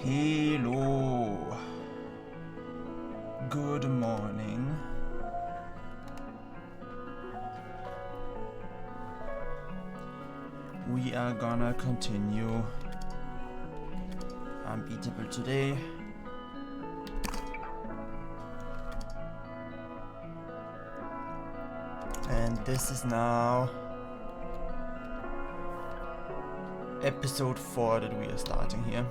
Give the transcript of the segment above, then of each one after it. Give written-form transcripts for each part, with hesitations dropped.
Hello. Good morning. We are gonna continue Unbeatable today. And this is now episode 4 that we are starting here.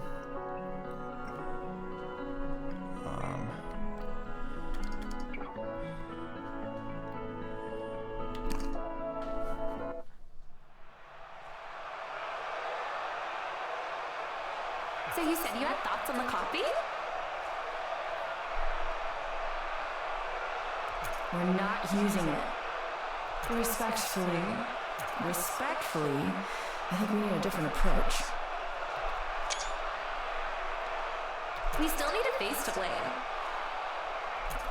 So you said you had thoughts on the copy? We're not using it. Respectfully, I think we need a different approach. We still need a face to blame.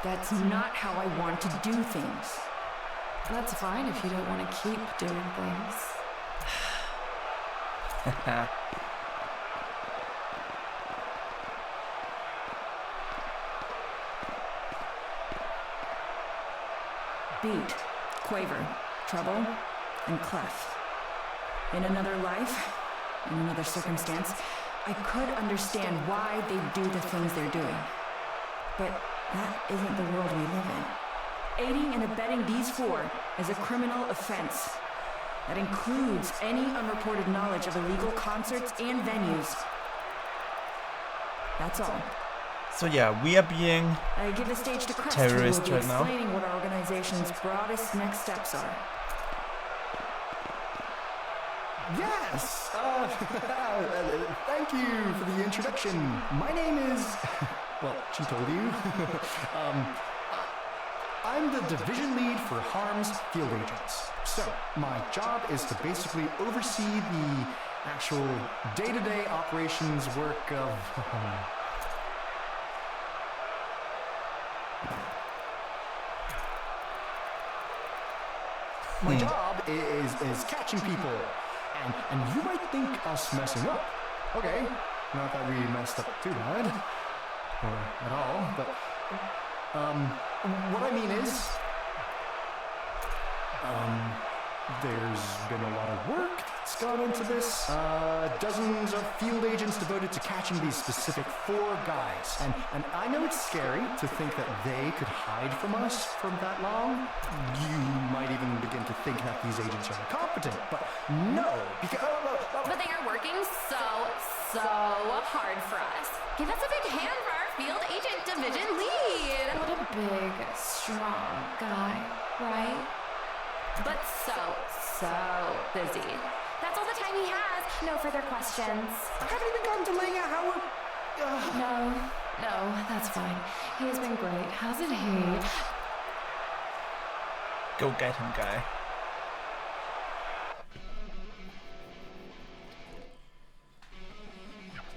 That's not how I want to do things. That's fine if you don't want to keep doing things. Beat, quaver, treble, and clef. In another life, in another circumstance, I could understand why they do the things they're doing. But that isn't the world we live in. Aiding and abetting these four is a criminal offense. That includes any unreported knowledge of illegal concerts and venues. That's all. So yeah, we are being I give the stage to Crest, terrorists who will right be now. explaining what our organization's broadest next steps are. Yes! Thank you for the introduction. My name is... well, she told you. I'm the division lead for Harm's Field Agents. So, my job is to basically oversee the actual day-to-day operations work of... My job is catching people. And you might think us messing up. Okay, not that we messed up too bad. Or at all, but... what I mean is... there's been a lot of work that's gone into this. Dozens of field agents devoted to catching these specific four guys. And I know it's scary to think that they could hide from us for that long. You might even begin to think that these agents are incompetent, but no, because... But they are working so hard for us. Give us a big hand for our field agent division lead. What a big, strong guy, right? But so busy. That's all the time he has. No further questions. Haven't even gotten to laying out how we're... No, that's fine. He has been great, hasn't he? Go get him, guy.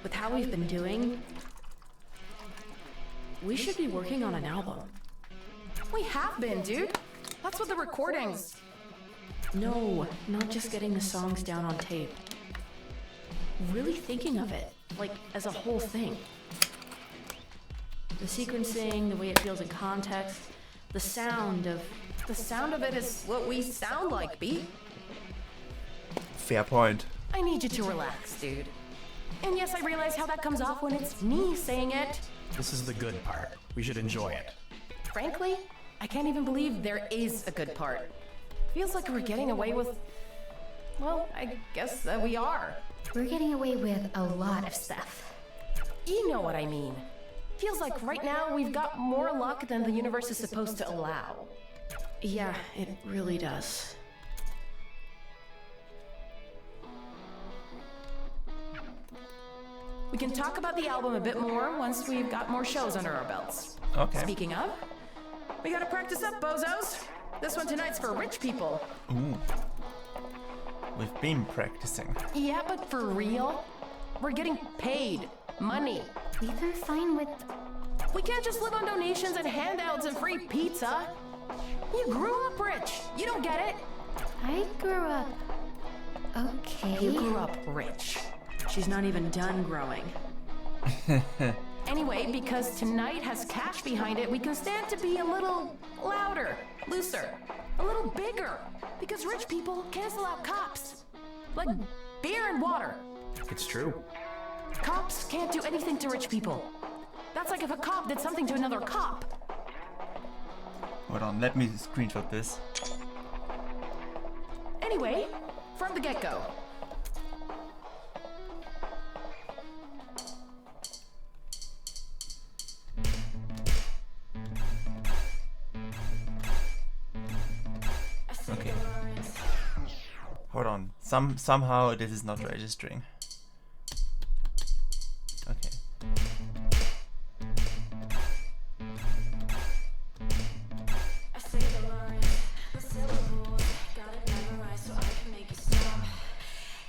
With how we've been doing, we should be working on an album. We have been, dude. That's what the recordings... No, not just getting the songs down on tape. Really thinking of it, like as a whole thing. The sequencing, the way it feels in context, the sound of... The sound of it is what we sound like, B. Fair point. I need you to relax, dude. And yes, I realize how that comes off when it's me saying it. This is the good part. We should enjoy it. Frankly, I can't even believe there is a good part. Feels like we're getting away with... Well, I guess that we are. We're getting away with a lot of stuff. You know what I mean. Feels like right now we've got more luck than the universe is supposed to allow. Yeah, it really does. We can talk about the album a bit more once we've got more shows under our belts. Okay. Speaking of, we gotta practice up, bozos. This one tonight's for rich people. Ooh. We've been practicing. Yeah, but for real? We're getting paid. Money. We've been fine with... We can't just live on donations and handouts and free pizza. You grew up rich. You don't get it. I grew up... okay. You grew up rich. She's not even done growing. Anyway, because tonight has cash behind it, we can stand to be a little louder, looser, a little bigger. Because rich people cancel out cops. Like beer and water. It's true. Cops can't do anything to rich people. That's like if a cop did something to another cop. Hold on, let me screenshot this. Anyway, from the get-go. Okay. Hold on. Somehow this is not registering. Okay. I say the lines, the syllables, got it memorized so I can make you stop.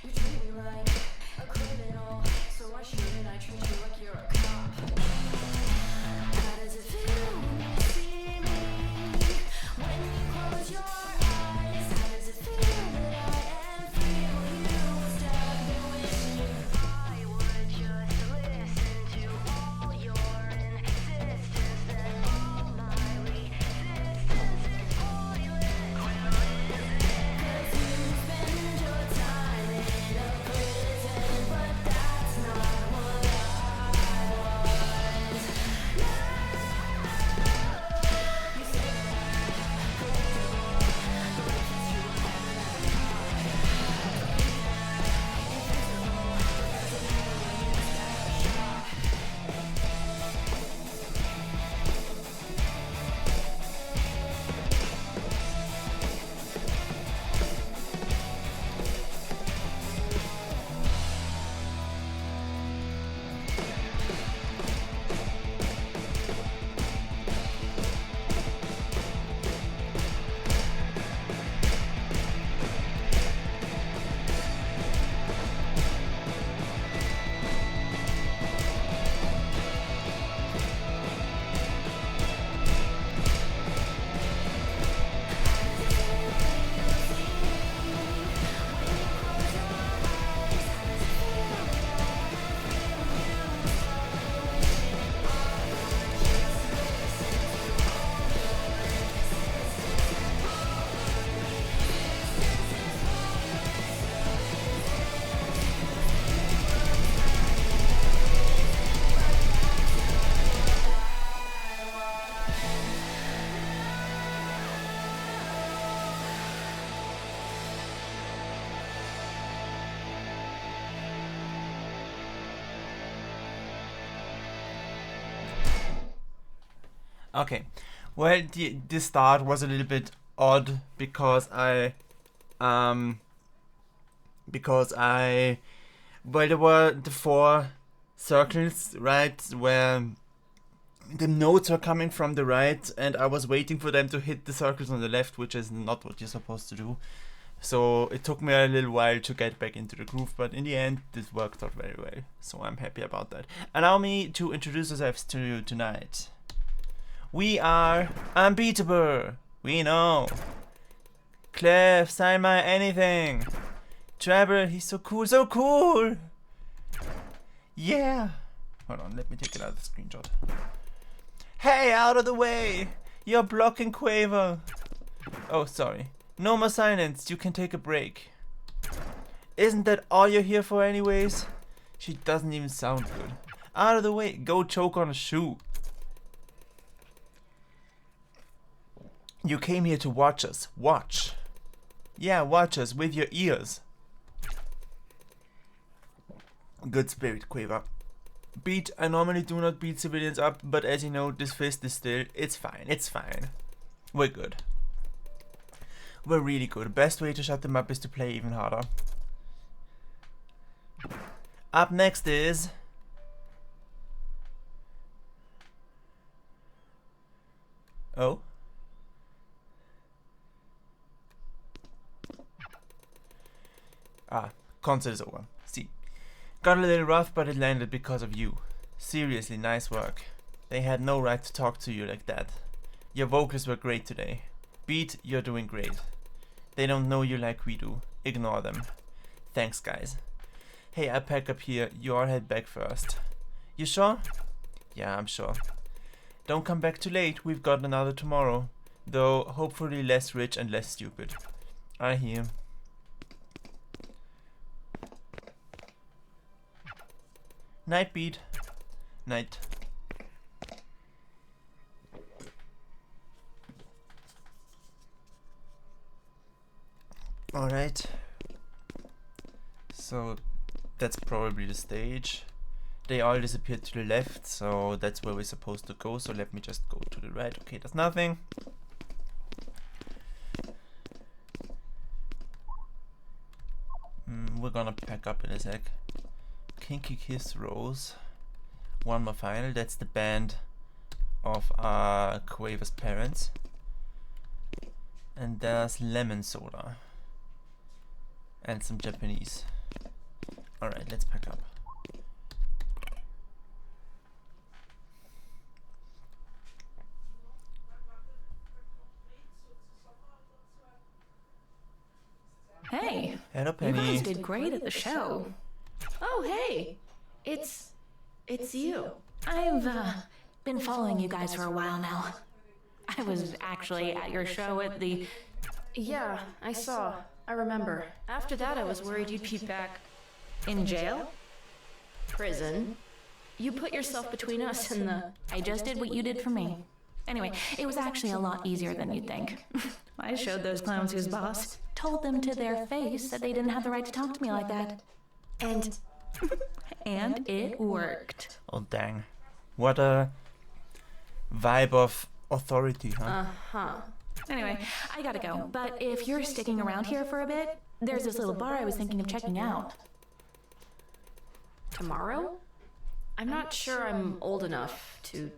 You treat me like a criminal, so why shouldn't I treat you like you're a cop? How does it feel when you see me? When you close your eyes, how does it feel that I am free? Will you stab me wishing I would just listen to all your insistence? Then all my resistance is pointless. Cause you spend your time in a prison, but that's not what I want. You say Okay. Well, the start was a little bit odd because I well, there were the 4 circles, right, where the notes were coming from the right, and I was waiting for them to hit the circles on the left, which is not what you're supposed to do. So it took me a little while to get back into the groove, but in the end, this worked out very well. So I'm happy about that. Allow me to introduce ourselves to you tonight. We are unbeatable. We know. Clef, sign my anything. Trevor, he's so cool, so cool. Yeah. Hold on, let me take another screenshot. Hey, out of the way. You're blocking Quaver. Oh, sorry. No more silence. You can take a break. Isn't that all you're here for anyways? She doesn't even sound good. Out of the way. Go choke on a shoe. You came here to watch us. Watch. Yeah, watch us with your ears. Good spirit, Quaver. Beat, I normally do not beat civilians up, but as you know, this fist is still... It's fine, it's fine. We're good. We're really good. Best way to shut them up is to play even harder. Up next is... Oh? Ah, concert is over. See. Got a little rough, but it landed because of you. Seriously, nice work. They had no right to talk to you like that. Your vocals were great today. Beat, you're doing great. They don't know you like we do. Ignore them. Thanks, guys. Hey, I pack up here. You all head back first. You sure? Yeah, I'm sure. Don't come back too late, we've got another tomorrow. Though, hopefully less rich and less stupid. I hear. Night, Beat. Night. Alright. So, that's probably the stage. They all disappeared to the left, so that's where we're supposed to go. So let me just go to the right. Okay, there's nothing. We're gonna pack up in a sec. Kinky Kiss Rose. One more final. That's the band of Quaver's parents. And there's lemon soda. And some Japanese. Alright, let's pack up. Hey, Hello, you Penny. guys did great at the show. Oh, hey. It's you. I've been following you guys for a while now. I was actually at your show at the... Yeah, I saw. I remember. After that, I was worried you'd be back in jail? prison. You put yourself between us and the... I just did what you did for me. Anyway, it was actually a lot easier than you'd think. I showed those clowns who's boss. Told them to their face that they didn't have the right to talk to me like that. And And it worked. Oh, dang. What a vibe of authority, huh? uh-huh. Anyway, I gotta go. But if you're sticking around here for a bit, there's this little bar I was thinking of checking out. Tomorrow? I'm not sure I'm old enough to...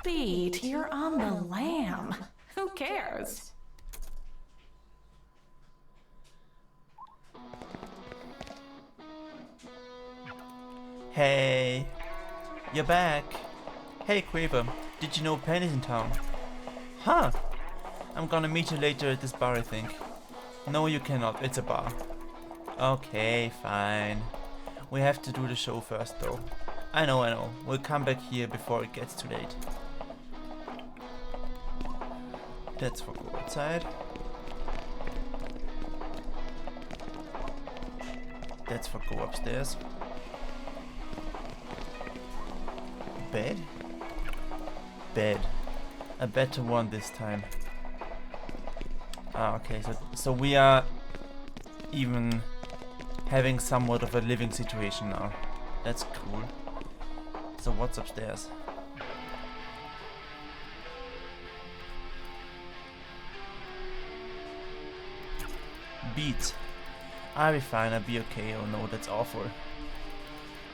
Beat, you're on the lam. Who cares? Hey, you're back. Hey, Quaver, did you know Penny's in town? Huh. I'm gonna meet you later at this bar, I think. No, you cannot. It's a bar. Okay, fine. We have to do the show first, though. I know. We'll come back here before it gets too late. That's for go outside. That's for go upstairs. Bed? Bed. A better one this time. Ah, okay, so we are even having somewhat of a living situation now. That's cool. So what's upstairs? Beat. I'll be fine, I'll be okay. Oh no, that's awful.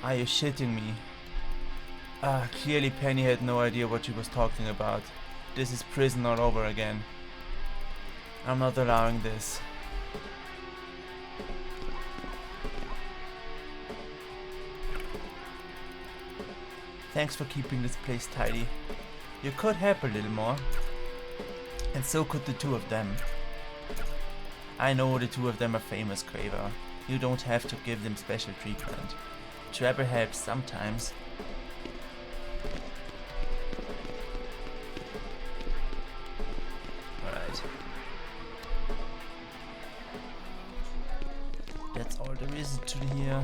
Are you shitting me? Clearly Penny had no idea what she was talking about. This is prison all over again. I'm not allowing this. Thanks for keeping this place tidy. You could help a little more. And so could the two of them. I know the two of them are famous, Quaver. You don't have to give them special treatment. Trouble helps sometimes. Alright. That's all there is to here.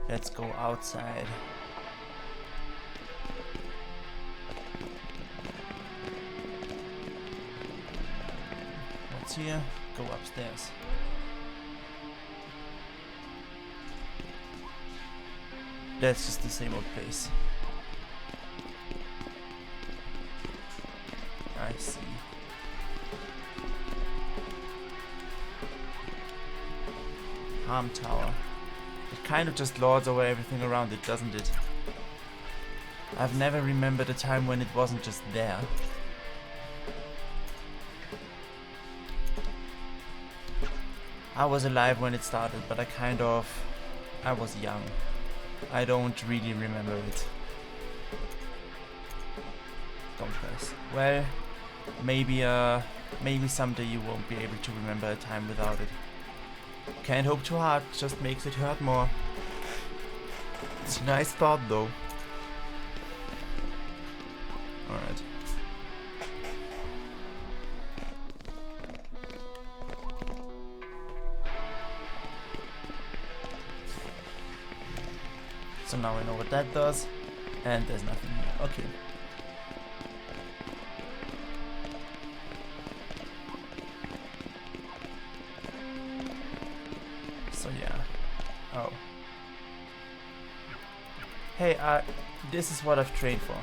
Let's go outside. What's here? Go upstairs. That's just the same old place. I see. Harm Tower. It kind of just lords over everything around it, doesn't it? I've never remembered a time when it wasn't just there. I was alive when it started, but I was young. I don't really remember it. Don't press. Well, maybe someday you won't be able to remember a time without it. Can't hope too hard, just makes it hurt more. It's a nice thought though. So now I know what that does. And there's nothing here. Okay. So yeah. Oh. Hey, this is what I've trained for.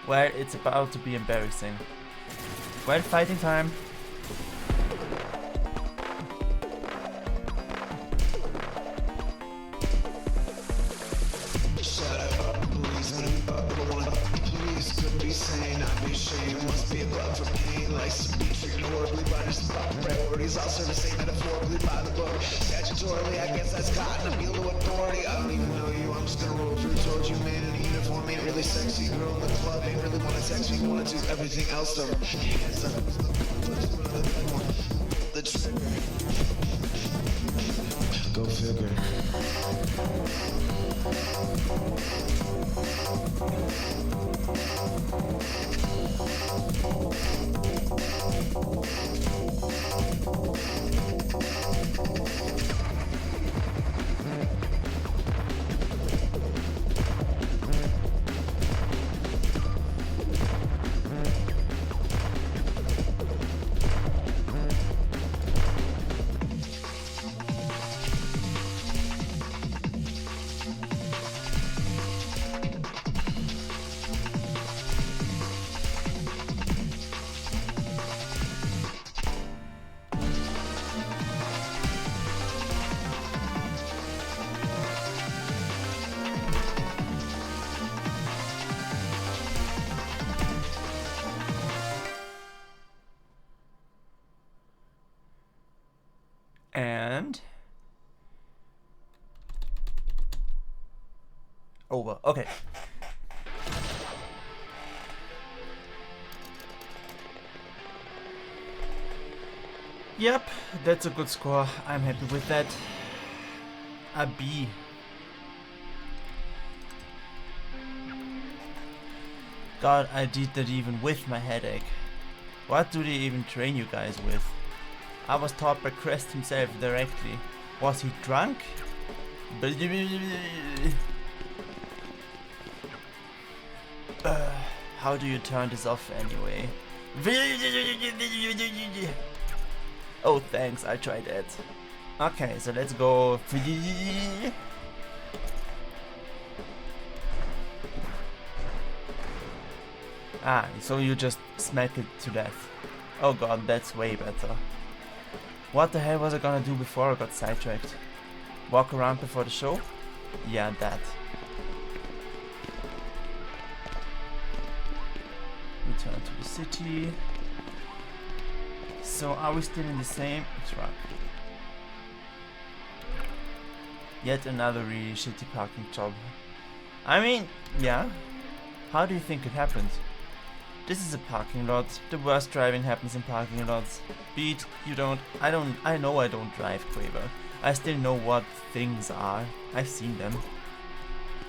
Well, it's about to be embarrassing. Well, fighting time. Shut up, please, please, could be sane, I'd be ashamed, must be a glove for pain, likes to be treated horribly by just priorities, all serve the same metaphorically by the book, statutorily, I guess that's cotton, appeal to authority, I don't even know you, I'm just gonna roll through towards you, man, in a uniform, ain't really sexy, girl in the club, ain't really wanna text me, wanna do everything else, though, hands up, the trigger, go figure. And over. Okay. Yep, that's a good score. I'm happy with that. A B. God, I did that even with my headache. What do they even train you guys with? I was taught by Crest himself directly. Was he drunk? How do you turn this off anyway? Oh, thanks, I tried that. Okay, so let's go. Ah, so you just smack it to death. Oh god, that's way better. What the hell was I gonna do before I got sidetracked? Walk around before the show? Yeah, that. Return to the city. So are we still in the same truck? Yet another really shitty parking job. I mean, yeah. How do you think it happened? This is a parking lot. The worst driving happens in parking lots. Beat, you don't. I know I don't drive, Quaver. I still know what things are. I've seen them.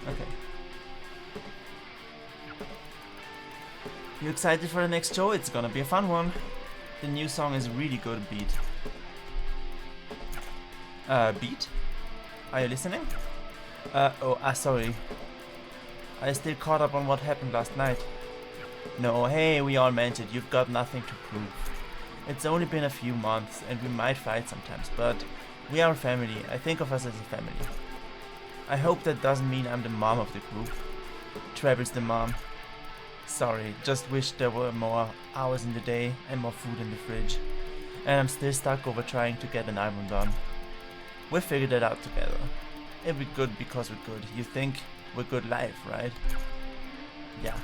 Okay. You excited for the next show? It's gonna be a fun one. The new song is really good, Beat. Beat? Are you listening? Sorry. Are you still caught up on what happened last night? No, hey, we all meant it. You've got nothing to prove. It's only been a few months, and we might fight sometimes, but we are a family. I think of us as a family. I hope that doesn't mean I'm the mom of the group. Trevor's the mom. Sorry, just wish there were more hours in the day and more food in the fridge. And I'm still stuck over trying to get an album done. We'll figure that out together. It'll be good because we're good. You think we're good live, right? Yeah.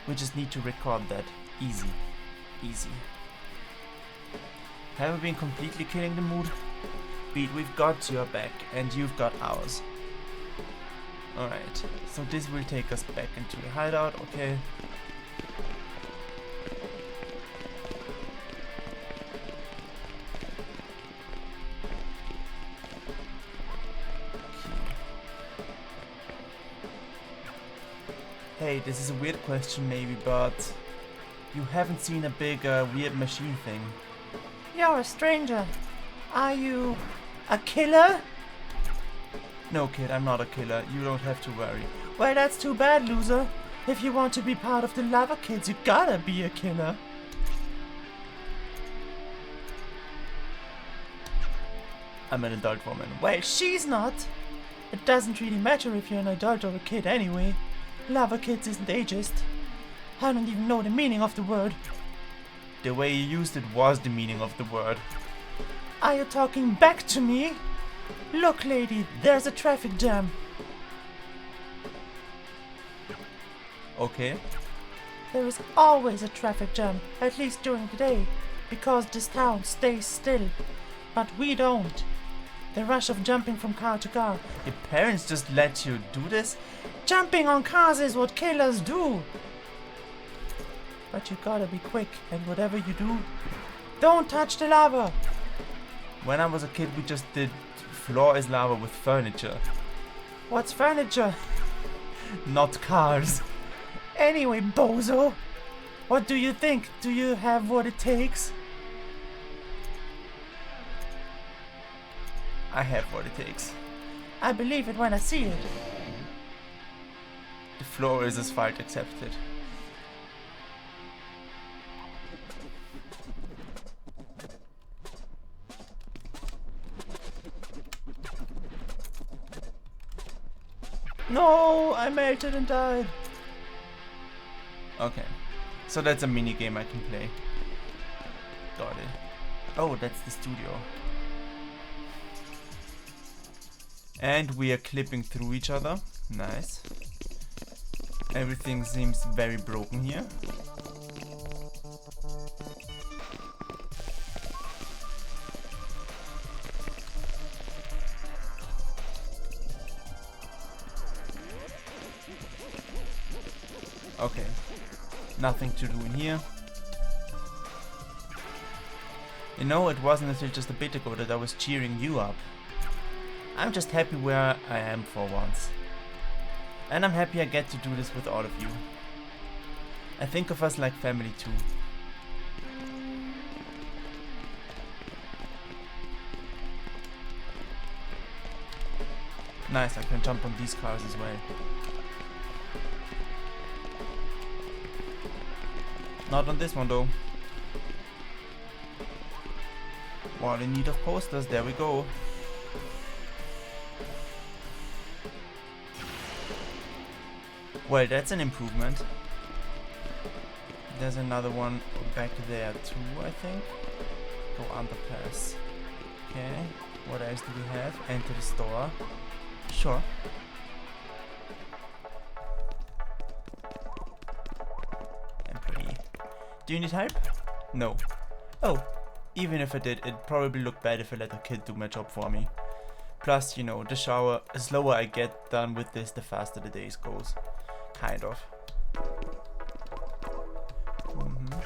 We just need to record that. Easy. Easy. Have we been completely killing the mood? Beat, we've got your back and you've got ours. Alright, so this will take us back into the hideout, okay. Hey, this is a weird question maybe, but you haven't seen a big weird machine thing. You're a stranger. Are you a killer? No, kid, I'm not a killer. You don't have to worry. Well, that's too bad, loser. If you want to be part of the lava kids, you gotta be a killer. I'm an adult woman. Well, she's not. It doesn't really matter if you're an adult or a kid anyway. Lava kids isn't ageist. I don't even know the meaning of the word. The way you used it was the meaning of the word. Are you talking back to me? Look, lady, there's a traffic jam. Okay. There is always a traffic jam, at least during the day, because this town stays still. But we don't. The rush of jumping from car to car. Your parents just let you do this? Jumping on cars is what killers do. But you gotta be quick, and whatever you do, don't touch the lava. When I was a kid, we just did floor is lava with furniture. What's furniture? Not cars. Anyway, bozo, what do you think? Do you have what it takes? I have what it takes. I believe it when I see it. The floor is asphalt accepted. No, I melted and died. Okay, so that's a mini game I can play. Got it. Oh, that's the studio. And we are clipping through each other. Nice. Everything seems very broken here. Okay. Nothing to do in here. You know, it wasn't until just a bit ago that I was cheering you up. I'm just happy where I am for once. And I'm happy I get to do this with all of you. I think of us like family too. Nice, I can jump on these cars as well. Not on this one though. All in need of posters, there we go. Well, that's an improvement. There's another one back there too, I think. Go underpass. Okay, what else do we have? Enter the store. Sure. Employee. Do you need help? No. Oh, even if I did, it'd probably look bad if I let a kid do my job for me. Plus, you know, the slower I get done with this, the faster the days goes. Kind of.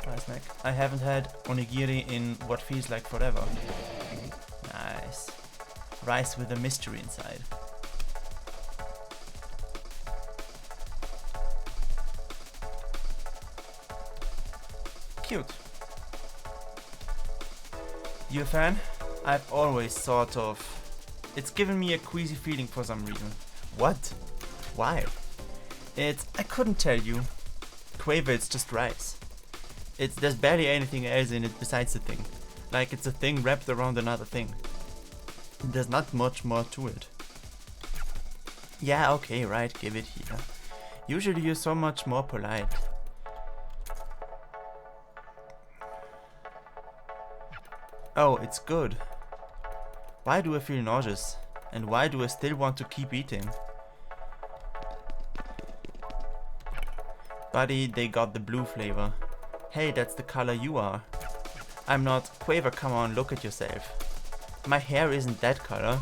Nice snack. I haven't had onigiri in what feels like forever. Nice. Rice with a mystery inside. Cute. You a fan? I've always sort of... It's given me a queasy feeling for some reason. What? Why? I couldn't tell you. Quaver, it's just rice. There's barely anything else in it besides the thing. Like it's a thing wrapped around another thing. There's not much more to it. Yeah, okay, right, give it here. Usually you're so much more polite. Oh, it's good. Why do I feel nauseous? And why do I still want to keep eating? Buddy, they got the blue flavor. Hey, that's the color you are. I'm not. Quaver, come on, look at yourself. My hair isn't that color.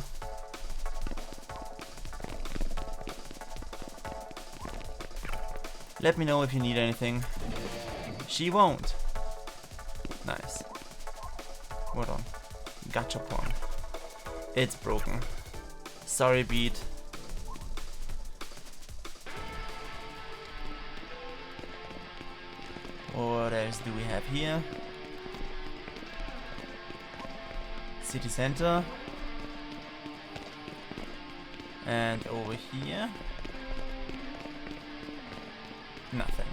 Let me know if you need anything. She won't. Nice. Hold on. Gachapon. It's broken. Sorry, Beat. What else do we have here? City center. And over here, nothing.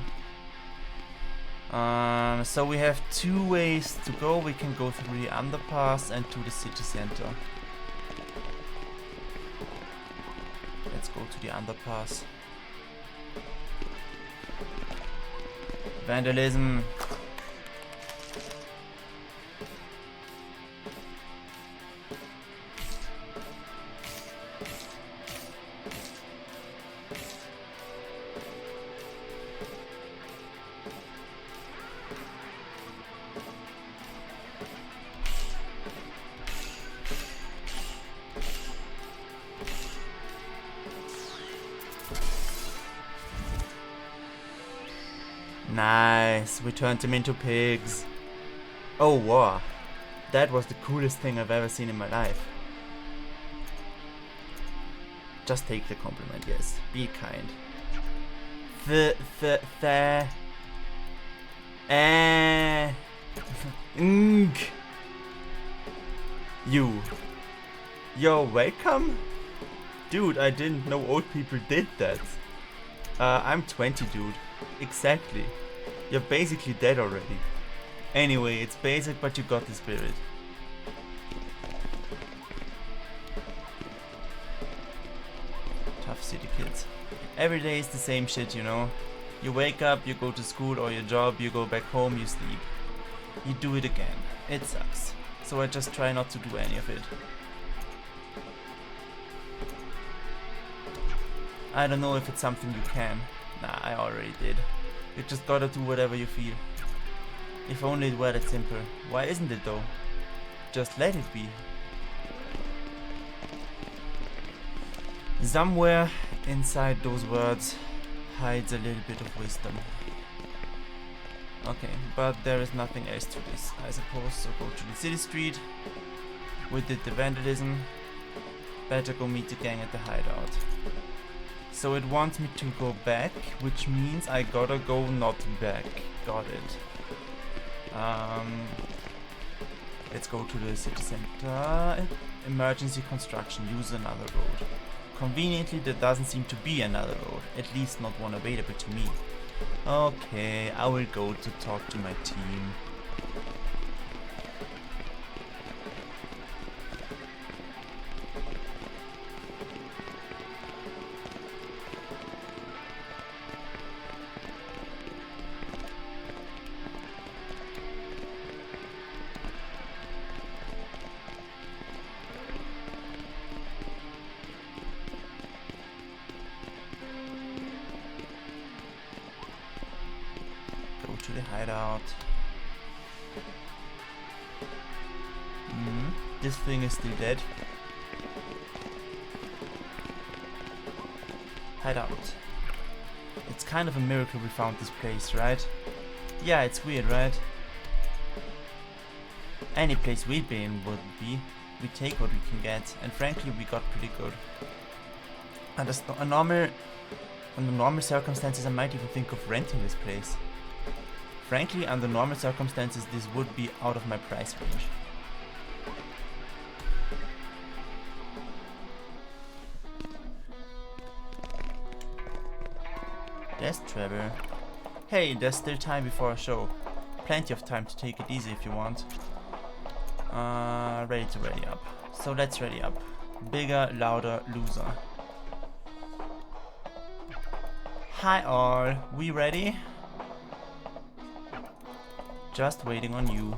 So we have 2 ways to go. We can go through the underpass and to the city center. Let's go to the underpass. Vandalism. Nice, we turned them into pigs. Oh wow, that was the coolest thing I've ever seen in my life. Just take the compliment, yes, be kind. You're welcome? Dude, I didn't know old people did that. I'm 20, dude. Exactly. You're basically dead already. Anyway, it's basic, but you got the spirit. Tough city kids. Every day is the same shit, you know. You wake up, you go to school or your job, you go back home, you sleep. You do it again. It sucks. So I just try not to do any of it. I don't know if it's something you can. Nah, I already did. You just gotta do whatever you feel. If only it were that simple. Why isn't it though? Just let it be. Somewhere inside those words hides a little bit of wisdom. Okay, but there is nothing else to this, I suppose. So go to the city street. We did the vandalism. Better go meet the gang at the hideout. So it wants me to go back, which means I gotta go not back. Got it. Let's go to the city center. Emergency construction. Use another road. Conveniently, there doesn't seem to be another road. At least not one available to me. Okay, I will go to talk to my team. To the hideout. This thing is still dead. Hideout. It's kind of a miracle we found this place, right? Yeah, it's weird, right? Any place we'd be in would be. We take what we can get, and frankly we got pretty good. Under normal circumstances I might even think of renting this place. Frankly, under normal circumstances, this would be out of my price range. There's Trevor. Hey, there's still time before a show. Plenty of time to take it easy if you want. Ready to ready up. So let's ready up. Bigger, louder, loser. Hi all, we ready? Just waiting on you.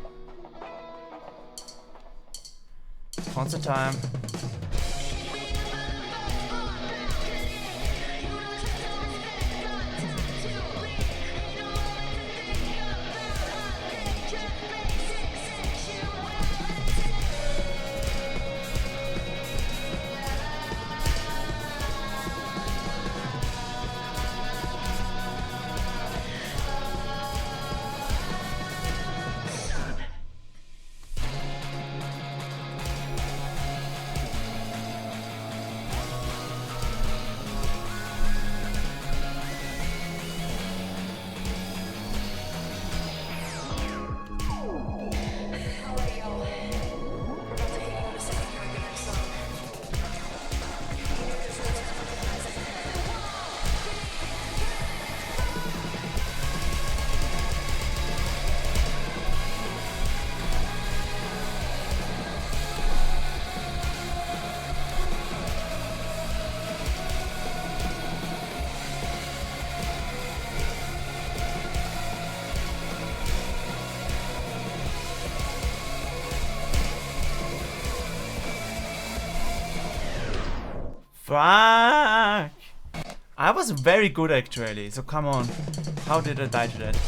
Concert time. Fuck! I was very good actually, so come on. How did I die to that?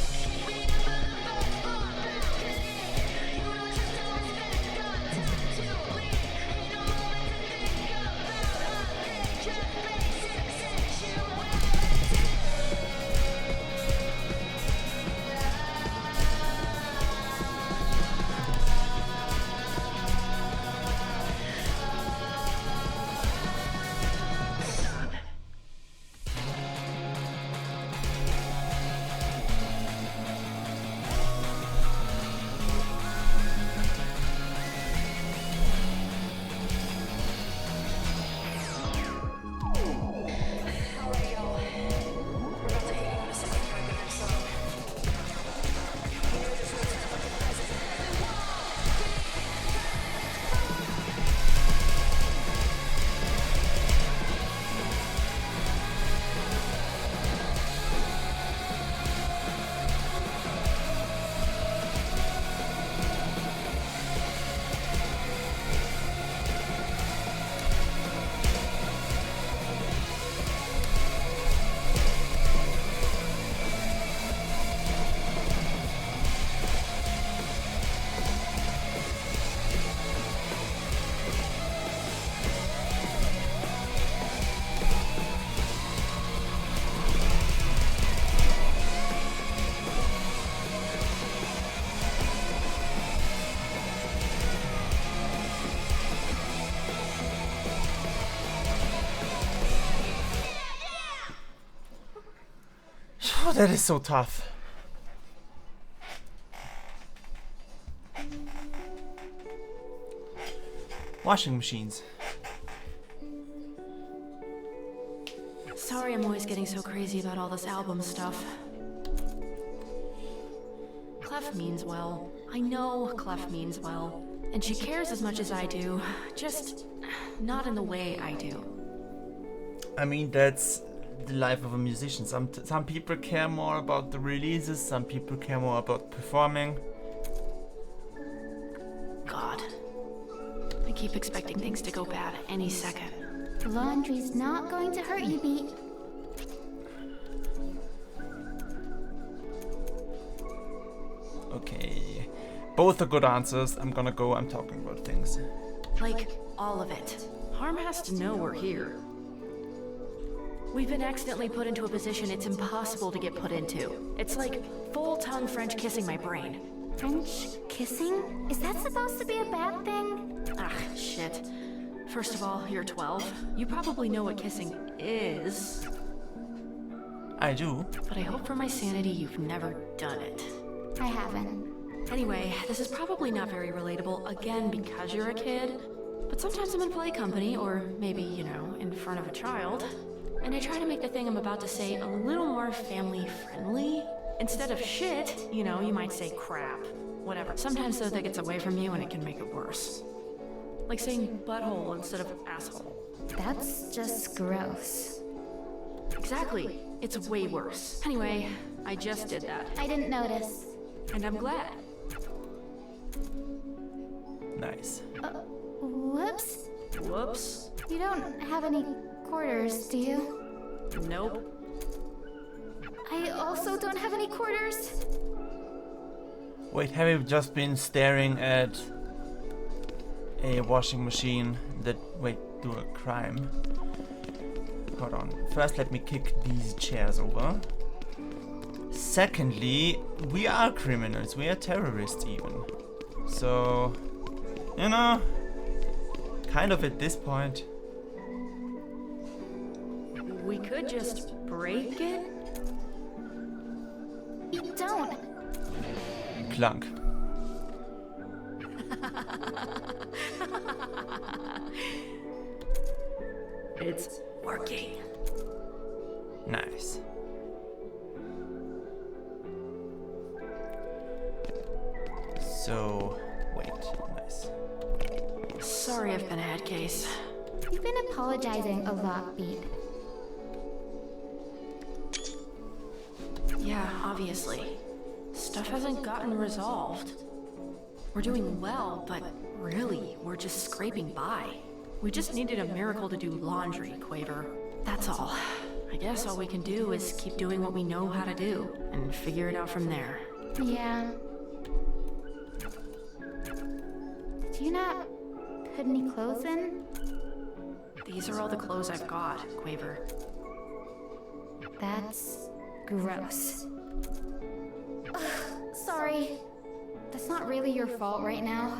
Oh, that is so tough. Washing machines. Sorry I'm always getting so crazy about all this album stuff. Clef means well. I know Clef means well. And she cares as much as I do. Just not in the way I do. I mean, that's the life of a musician. Some people care more about the releases, some people care more about performing. God. I keep expecting things to go bad any second. Laundry's not going to hurt you, Beat. Okay. Both are good answers. I'm talking about things. Like, all of it. Harm has to know we're here. We've been accidentally put into a position it's impossible to get put into. It's like full-tongue French kissing my brain. French kissing? Is that supposed to be a bad thing? Ah, shit. First of all, you're 12. You probably know what kissing is. I do. But I hope for my sanity you've never done it. I haven't. Anyway, this is probably not very relatable, again, because you're a kid. But sometimes I'm in play company, or maybe, you know, in front of a child. And I try to make the thing I'm about to say a little more family-friendly. Instead of shit, you know, you might say crap. Whatever. Sometimes though that gets away from you and it can make it worse. Like saying butthole instead of asshole. That's just gross. Exactly. It's way worse. Anyway, I just did that. I didn't notice. And I'm glad. Nice. Whoops. Whoops. You don't have any quarters, do you? Nope. I also don't have any quarters. Wait, have you just been staring at a washing machine that do a crime? Hold on. First, let me kick these chairs over. Secondly, we are criminals. We are terrorists even. So, you know, kind of at this point. We could just break it? You don't. Clunk. It's working. Nice. So, wait, nice. Sorry I've been a head case. You've been apologizing a lot, Beat. Yeah, obviously. Stuff hasn't gotten resolved. We're doing well, but really, we're just scraping by. We just needed a miracle to do laundry, Quaver. That's all. I guess all we can do is keep doing what we know how to do and figure it out from there. Yeah. Did you not put any clothes in? These are all the clothes I've got, Quaver. That's gross. Ugh, sorry. That's not really your fault right now.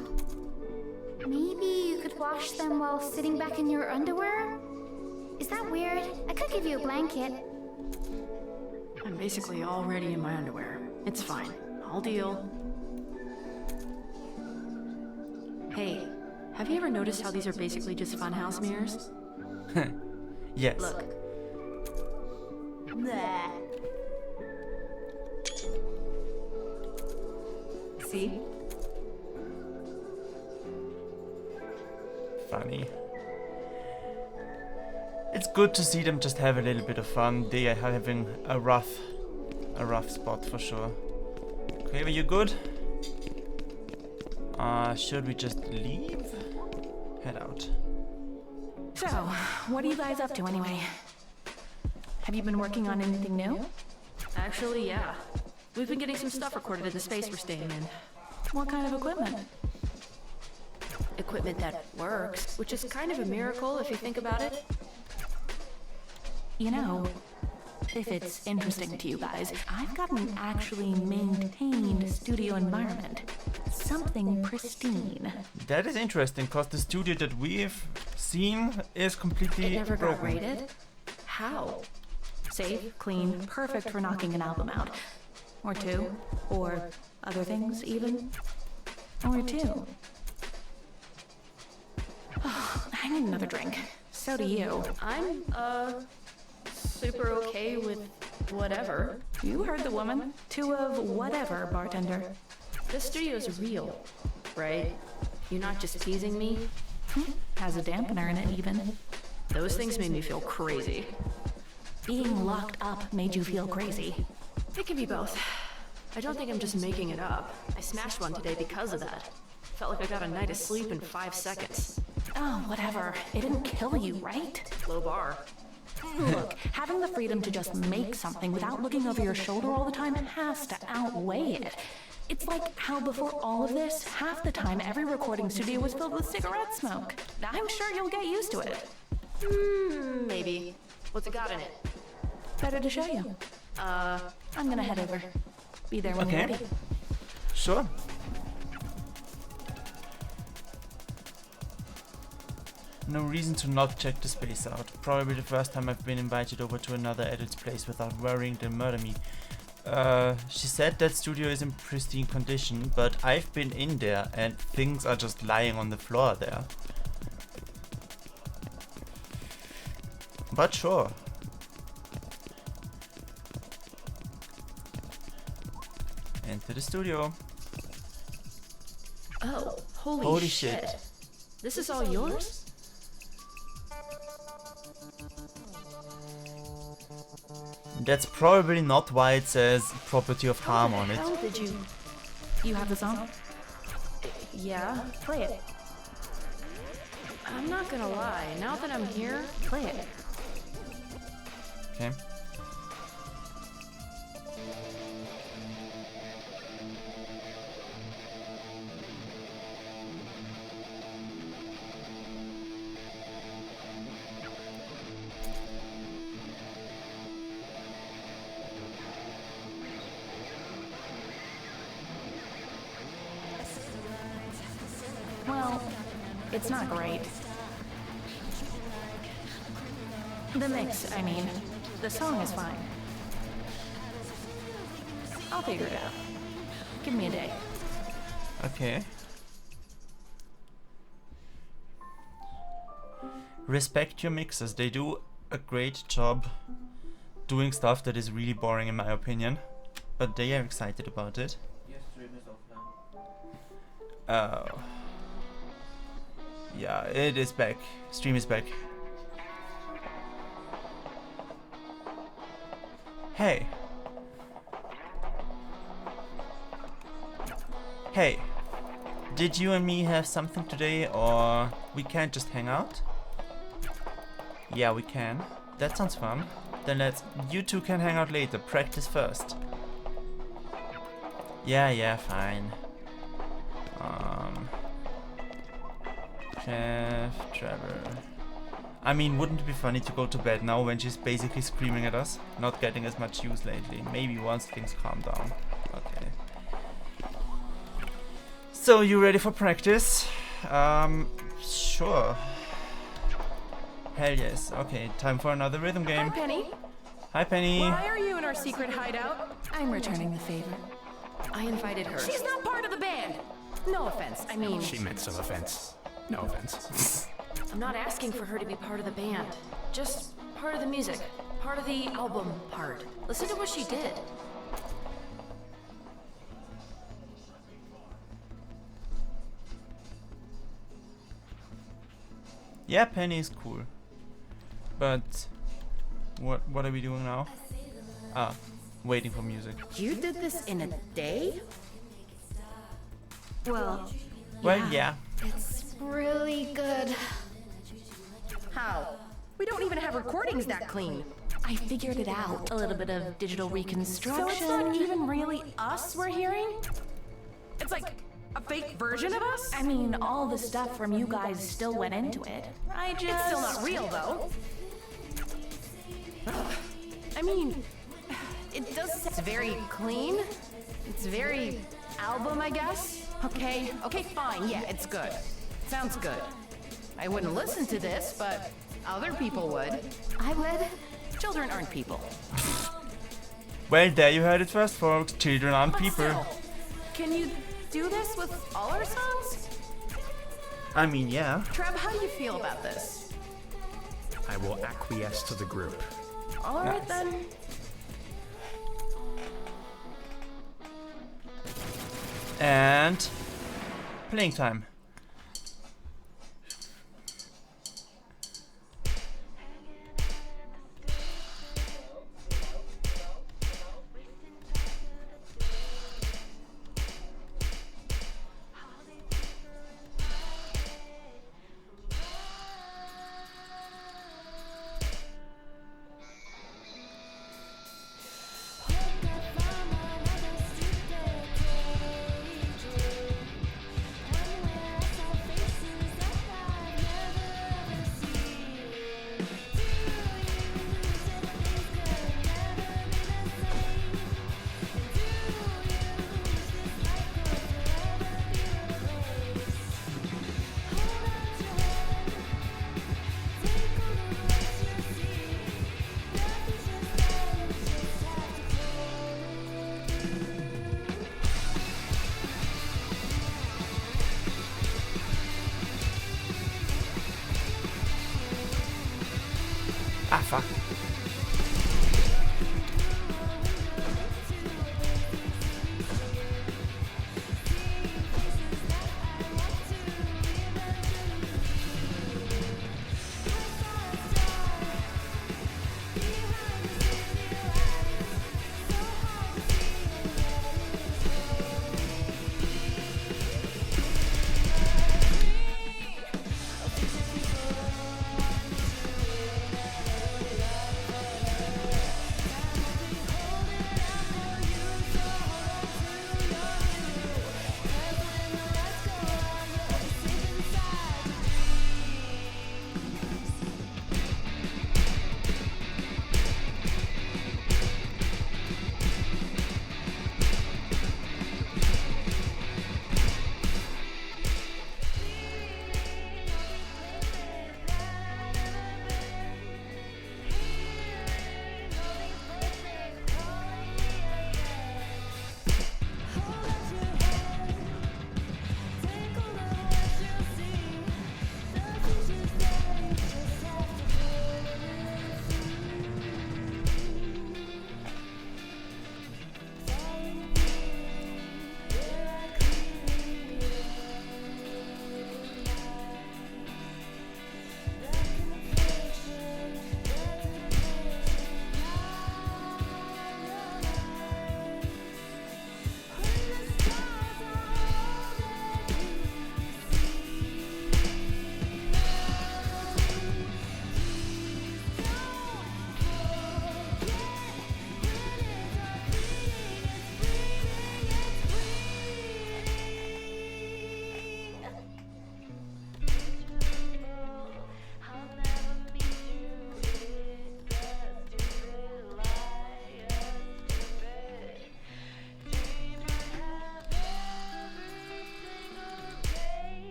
Maybe you could wash them while sitting back in your underwear? Is that weird? I could give you a blanket. I'm basically already in my underwear. It's fine. I'll deal. Hey, have you ever noticed how these are basically just funhouse mirrors? Yes. Look. Bleh. See? Funny. It's good to see them just have a little bit of fun. They are having a rough spot for sure. Quaver, you good? Should we just leave? Head out. So, what are you guys up to anyway? Have you been working on anything new? Actually, yeah. We've been getting some stuff recorded in the space we're staying in. What kind of equipment? Equipment that works, which is kind of a miracle if you think about it. You know, if it's interesting to you guys, I've got an actually maintained studio environment. Something pristine. That is interesting, because the studio that we've seen is completely It never got broken. rated? How? Safe, clean, perfect for knocking an album out. Or two. Or other things, even. Or two. Oh, I need another drink. So do you. I'm, super okay with whatever. You heard the woman. Two of whatever, bartender. This studio's real, right? You're not just teasing me? Has a dampener in it, even. Those things made me feel crazy. Being locked up made you feel crazy. It can be both. I don't think I'm just making it up. I smashed one today because of that. Felt like I got a night of sleep in 5 seconds. Oh, whatever. It didn't kill you, right? Low bar. Look, having the freedom to just make something without looking over your shoulder all the time has to outweigh it. It's like how before all of this, half the time every recording studio was filled with cigarette smoke. I'm sure you'll get used to it. Maybe. What's it got in it? Better to show you. I'm gonna head over. Be there when you're Okay. ready. Sure. No reason to not check the space out. Probably the first time I've been invited over to another adult's place without worrying they'll murder me. She said that studio is in pristine condition, but I've been in there and things are just lying on the floor there. But sure. Enter the studio. Oh, holy, Holy shit. This is all yours? That's probably not why it says property of harm on it. How did you... You have the song? Yeah? Play it. I'm not gonna lie, now that I'm here... Play it. Okay. Well, it's not great. The mix, I mean. The song is fine. I'll figure it out. Give me a day. Okay. Respect your mixers. They do a great job doing stuff that is really boring in my opinion. But they are excited about it. Oh. Yeah, it is back. Stream is back. Hey. Hey. Did you and me have something today, or we can't just hang out? Yeah, we can. That sounds fun. Then you two can hang out later. Practice first. Yeah, fine. Jeff, Trevor. I mean, wouldn't it be funny to go to bed now when she's basically screaming at us? Not getting as much use lately. Maybe once things calm down. Okay. So, you ready for practice? Sure. Hell yes. Okay, time for another rhythm game. Hi, Penny. Hi, Penny. Why are you in our secret hideout? I'm returning the favor. I invited her. She's not part of the band. No offense. I mean, She meant some offense. No offense. I'm not asking for her to be part of the band. Just part of the music. Part of the album part. Listen to what she did. Yeah, Penny is cool. But what are we doing now? Ah, waiting for music. you did this in a day? Well, Well, yeah. It's really good. How? We don't even have recordings that clean. I figured it out. A little bit of digital So reconstruction. it's not even really us we're hearing? It's like a fake version of us? I mean, all the stuff from you guys still went into it. I just... It's still not real, though. I mean, it does. It's very clean. It's very album, I guess. Okay, fine. Yeah, it's good. Sounds good. I wouldn't listen to this, but other people would. I would. Children aren't people. Well, there you heard it first, folks. Children aren't But people. still, can you do this with all our songs? I mean, yeah. Trev, how do you feel about this? I will acquiesce to the group. All right, then. And playing time. Ah, fuck.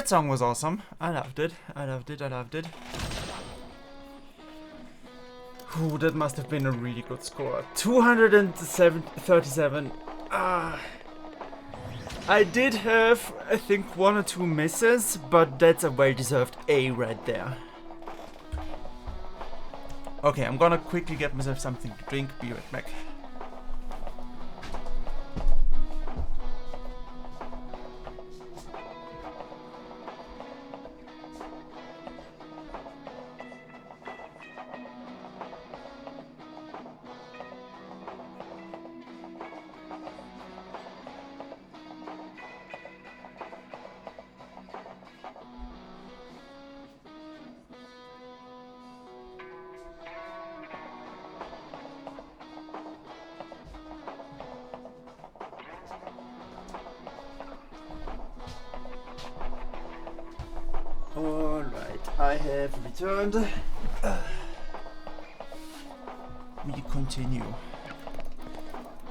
that song was awesome. I loved it. I loved it. I loved it. Ooh, that must have been a really good score. 237. Ah. I did have, I think, 1 or 2 misses, but that's a well-deserved A right there. Okay, I'm gonna quickly get myself something to drink. Be right back. Alright, I have returned. We continue.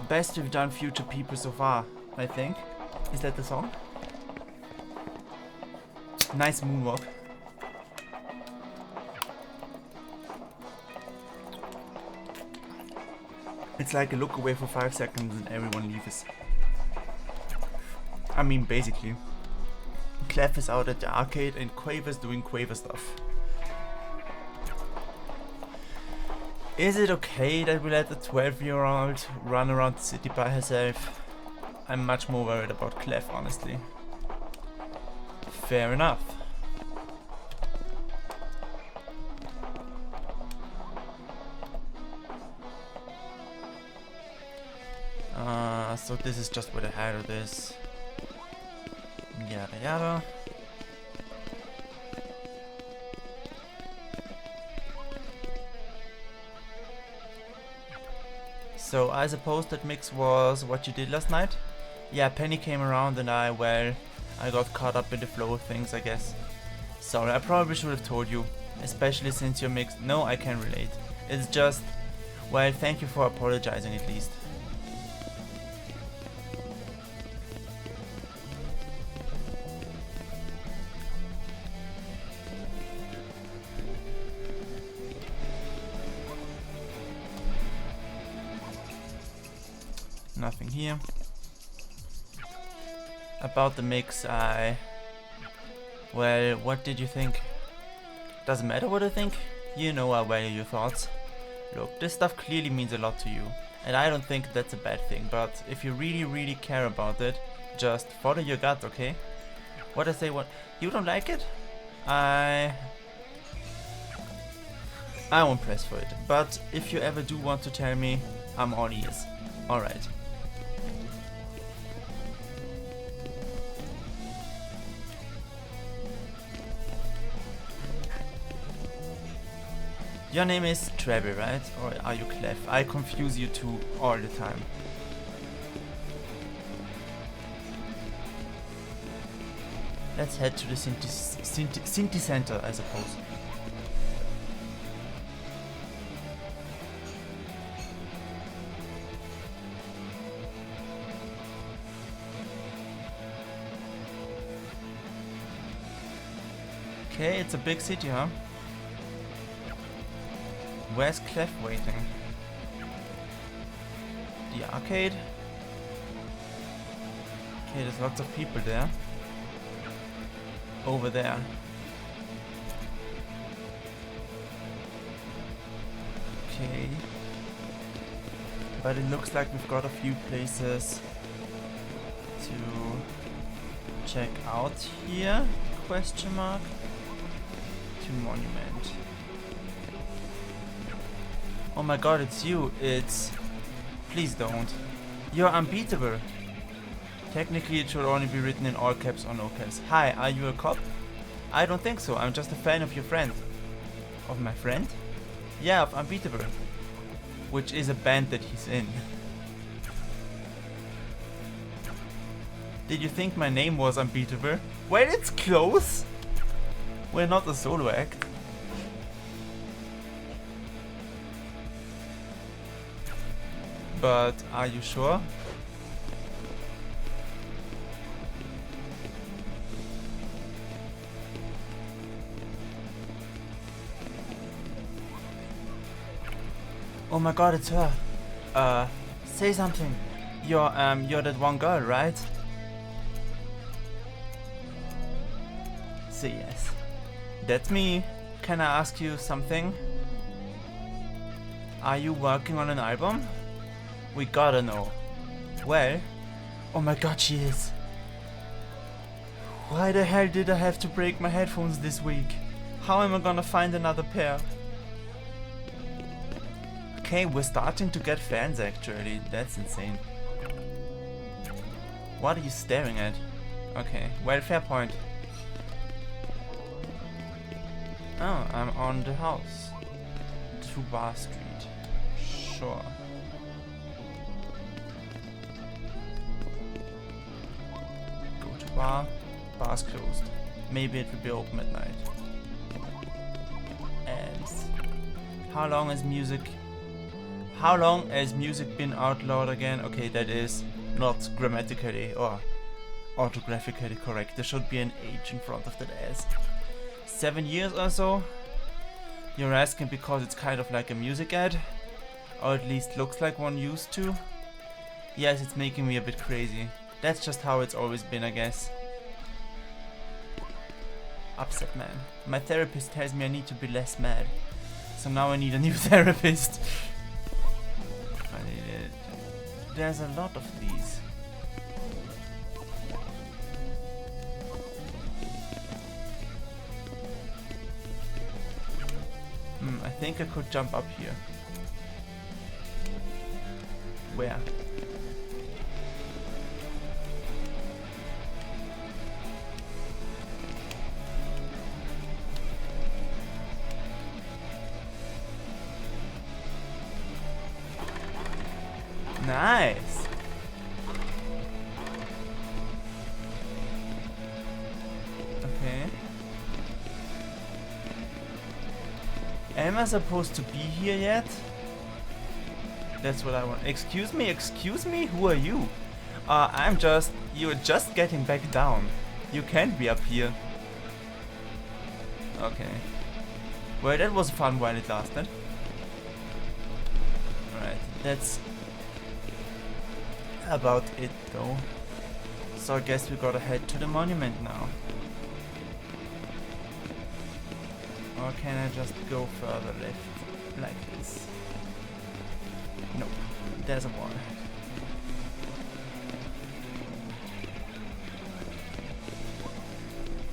Best we've done Future People so far, I think. Is that the song? Nice moonwalk. It's like a look away for 5 seconds and everyone leaves. I mean, basically. Clef is out at the arcade and Quaver's doing Quaver stuff. Is it okay that we let the 12-year-old run around the city by herself? I'm much more worried about Clef, honestly. Fair enough. So this is just where the hideout is. Yada yada. So I suppose that mix was what you did last night? Yeah, Penny came around and I got caught up in the flow of things, I guess. Sorry, I probably should have told you, especially since your mix. No, I can relate. It's just, well, thank you for apologizing at least. Nothing here. About the mix, well, what did you think? Doesn't matter what I think. You know I value your thoughts. Look, this stuff clearly means a lot to you, and I don't think that's a bad thing, but if you really care about it, just follow your gut, okay? What I say, what? You don't like it? I won't press for it, but if you ever do want to tell me, I'm all ears. Alright. Your name is Treble, right? Or are you Clef? I confuse you two all the time. Let's head to the Synthi Center, I suppose. Okay, it's a big city, huh? Where's Clef waiting? The arcade? Okay, there's lots of people there. Over there. Okay. But it looks like we've got a few places to check out here. Question mark. To Monument. Oh my god, it's you. It's... Please don't. You're unbeatable. Technically it should only be written in all caps or no caps. Hi, are you a cop? I don't think so. I'm just a fan of your friend. Of my friend? Yeah, of Unbeatable. Which is a band that he's in. Did you think my name was Unbeatable? Well, it's close. We're not a solo act. But are you sure? Oh my god, it's her. Say something. You're that one girl, right? Say yes. That's me. Can I ask you something? Are you working on an album? We gotta know. Well, oh my god, she is. Why the hell did I have to break my headphones this week? How am I gonna find another pair? Okay, we're starting to get fans actually. That's insane. What are you staring at? Okay, well, fair point. Oh, I'm on the house. 2 Bar Street. Sure. Go to bar. Bar's closed. Maybe it will be open at night. And how long has music been outlawed again? Okay, that is not grammatically or orthographically correct. There should be an H in front of that S. 7 years or so? You're asking because it's kind of like a music ad? Or at least looks like one used to? Yes, it's making me a bit crazy. That's just how it's always been, I guess. Upset man. My therapist tells me I need to be less mad. So now I need a new therapist. There's a lot of these. I think I could jump up here. Where? Nice. Okay. Am I supposed to be here yet? That's what I want. Excuse me, who are you? You're just getting back down. You can't be up here. Okay. Well, that was fun while it lasted. Alright, that's about it though. So I guess we gotta head to the monument now. Or can I just go further left like this? Nope, there's a wall.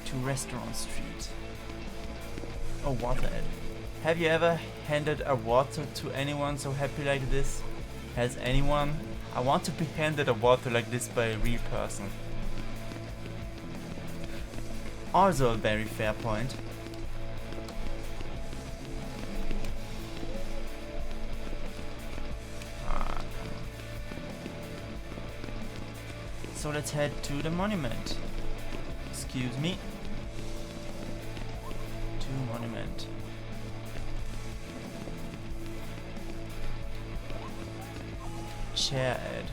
To Restaurant Street. Oh, water ad. Have you ever handed a water to anyone so happy like this? Has anyone? I want to be handed a water like this by a real person. Also a very fair point. So let's head to the monument. Excuse me. To monument. Chair ad.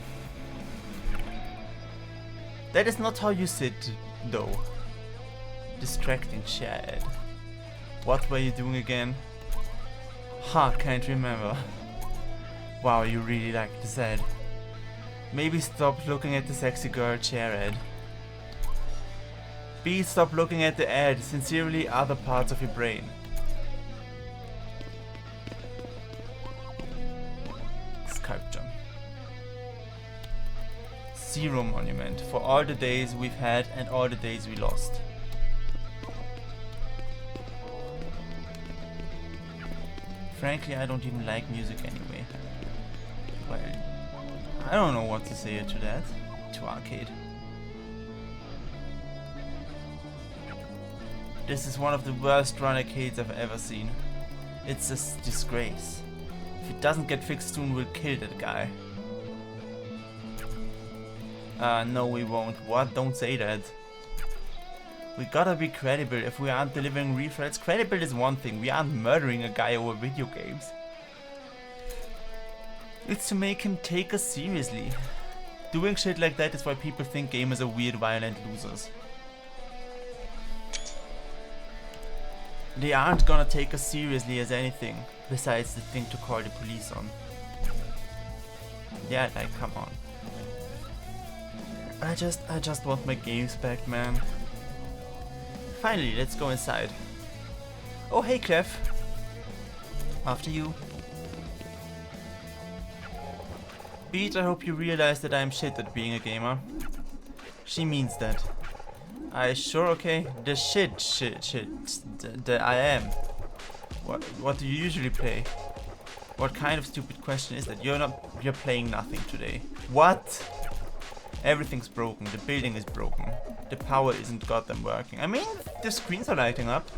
That is not how you sit, though. Distracting chair ad. What were you doing again? Ha, can't remember. Wow, you really like this ad. Maybe stop looking at the sexy girl chair ad. B, stop looking at the ad. Sincerely, other parts of your brain. Sculpture. Zero monument for all the days we've had and all the days we lost. Frankly, I don't even like music anyway. Well, I don't know what to say to that. To arcade. This is one of the worst run arcades I've ever seen. It's a disgrace. If it doesn't get fixed soon, we'll kill that guy. No we won't. What? Don't say that. We gotta be credible. If we aren't delivering real threats, credible is one thing. We aren't murdering a guy over video games. It's to make him take us seriously. Doing shit like that is why people think gamers are weird, violent losers. They aren't gonna take us seriously as anything besides the thing to call the police on. Yeah, like, come on. I just want my games back, man. Finally, let's go inside. Oh, hey, Clef. After you. Beat, I hope you realize that I'm shit at being a gamer. She means that. I sure okay? The shit. The I am. What do you usually play? What kind of stupid question is that? You're playing nothing today. What? Everything's broken. The building is broken. The power isn't goddamn working. I mean, the screens are lighting up.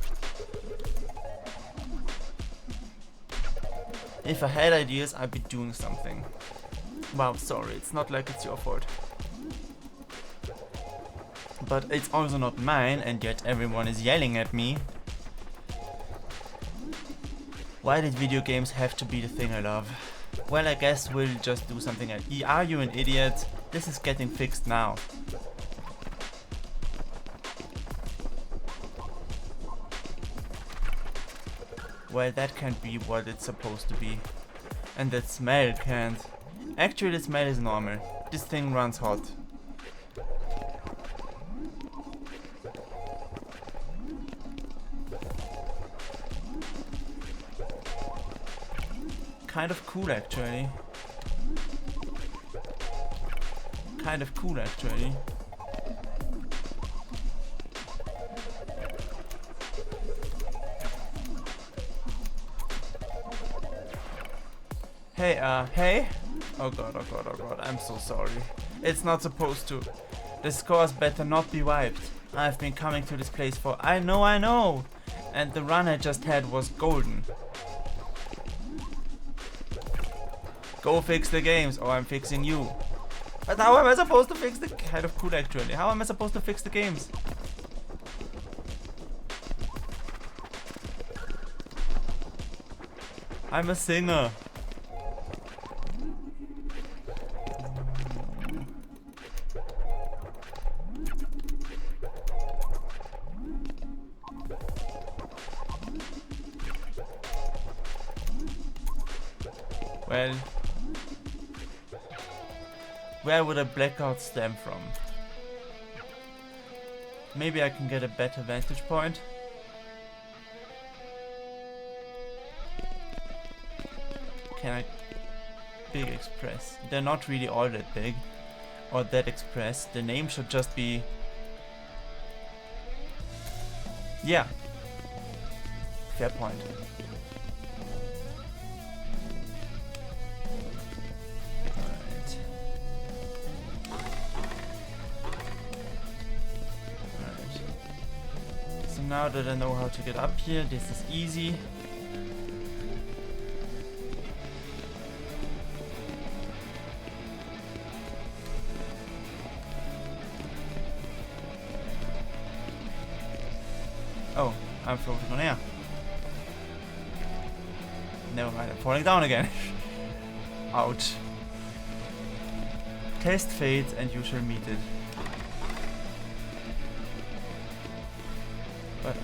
If I had ideas, I'd be doing something. Wow, sorry, it's not like it's your fault. But it's also not mine, and yet everyone is yelling at me. Why did video games have to be the thing I love? Well, I guess we'll just do something else. Are you an idiot? This is getting fixed now. Well, that can't be what it's supposed to be. And that smell can't. Actually, the smell is normal. This thing runs hot. Kind of cool, actually. Kind of cool, actually. Hey, hey? Oh god, oh god, oh god, I'm so sorry. It's not supposed to. The scores better not be wiped. I've been coming to this place for I know! And the run I just had was golden. Go fix the games, or I'm fixing you. But how am I supposed to fix the... Kind of cool, actually. How am I supposed to fix the games? I'm a singer. Well, where would a blackout stem from? Maybe I can get a better vantage point. Can I... Big Express. They're not really all that big. Or that express. The name should just be... Yeah. Fair point. Now that I know how to get up here, this is easy. Oh, I'm floating on air. Never mind, I'm falling down again. Ouch. Test fades and you shall meet it. But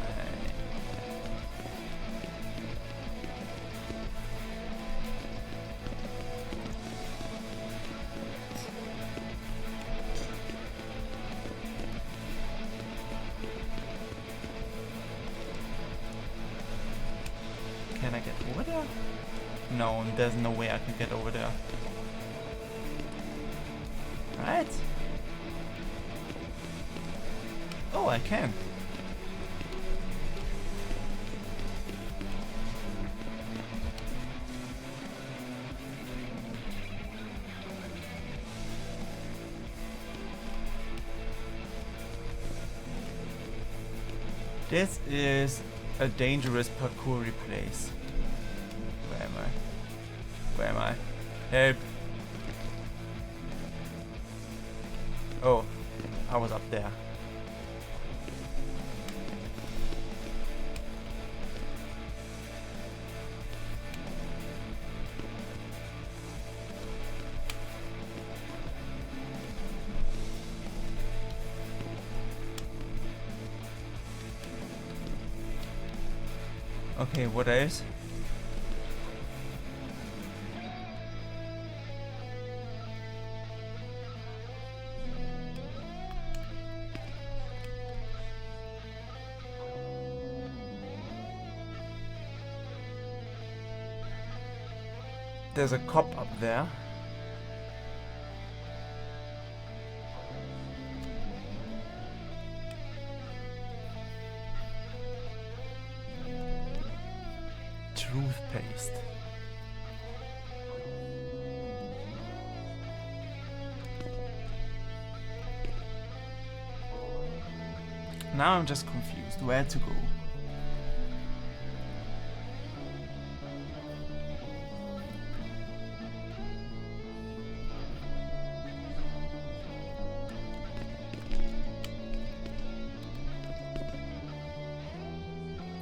can I get over there? No, there's no way I can get over there. Right? Oh, I can. This is a dangerous parkour place. Where am I? Where am I? Help! Oh, I was up there. Okay, what else? There's a cop up there. Toothpaste. Now I'm just confused where to go.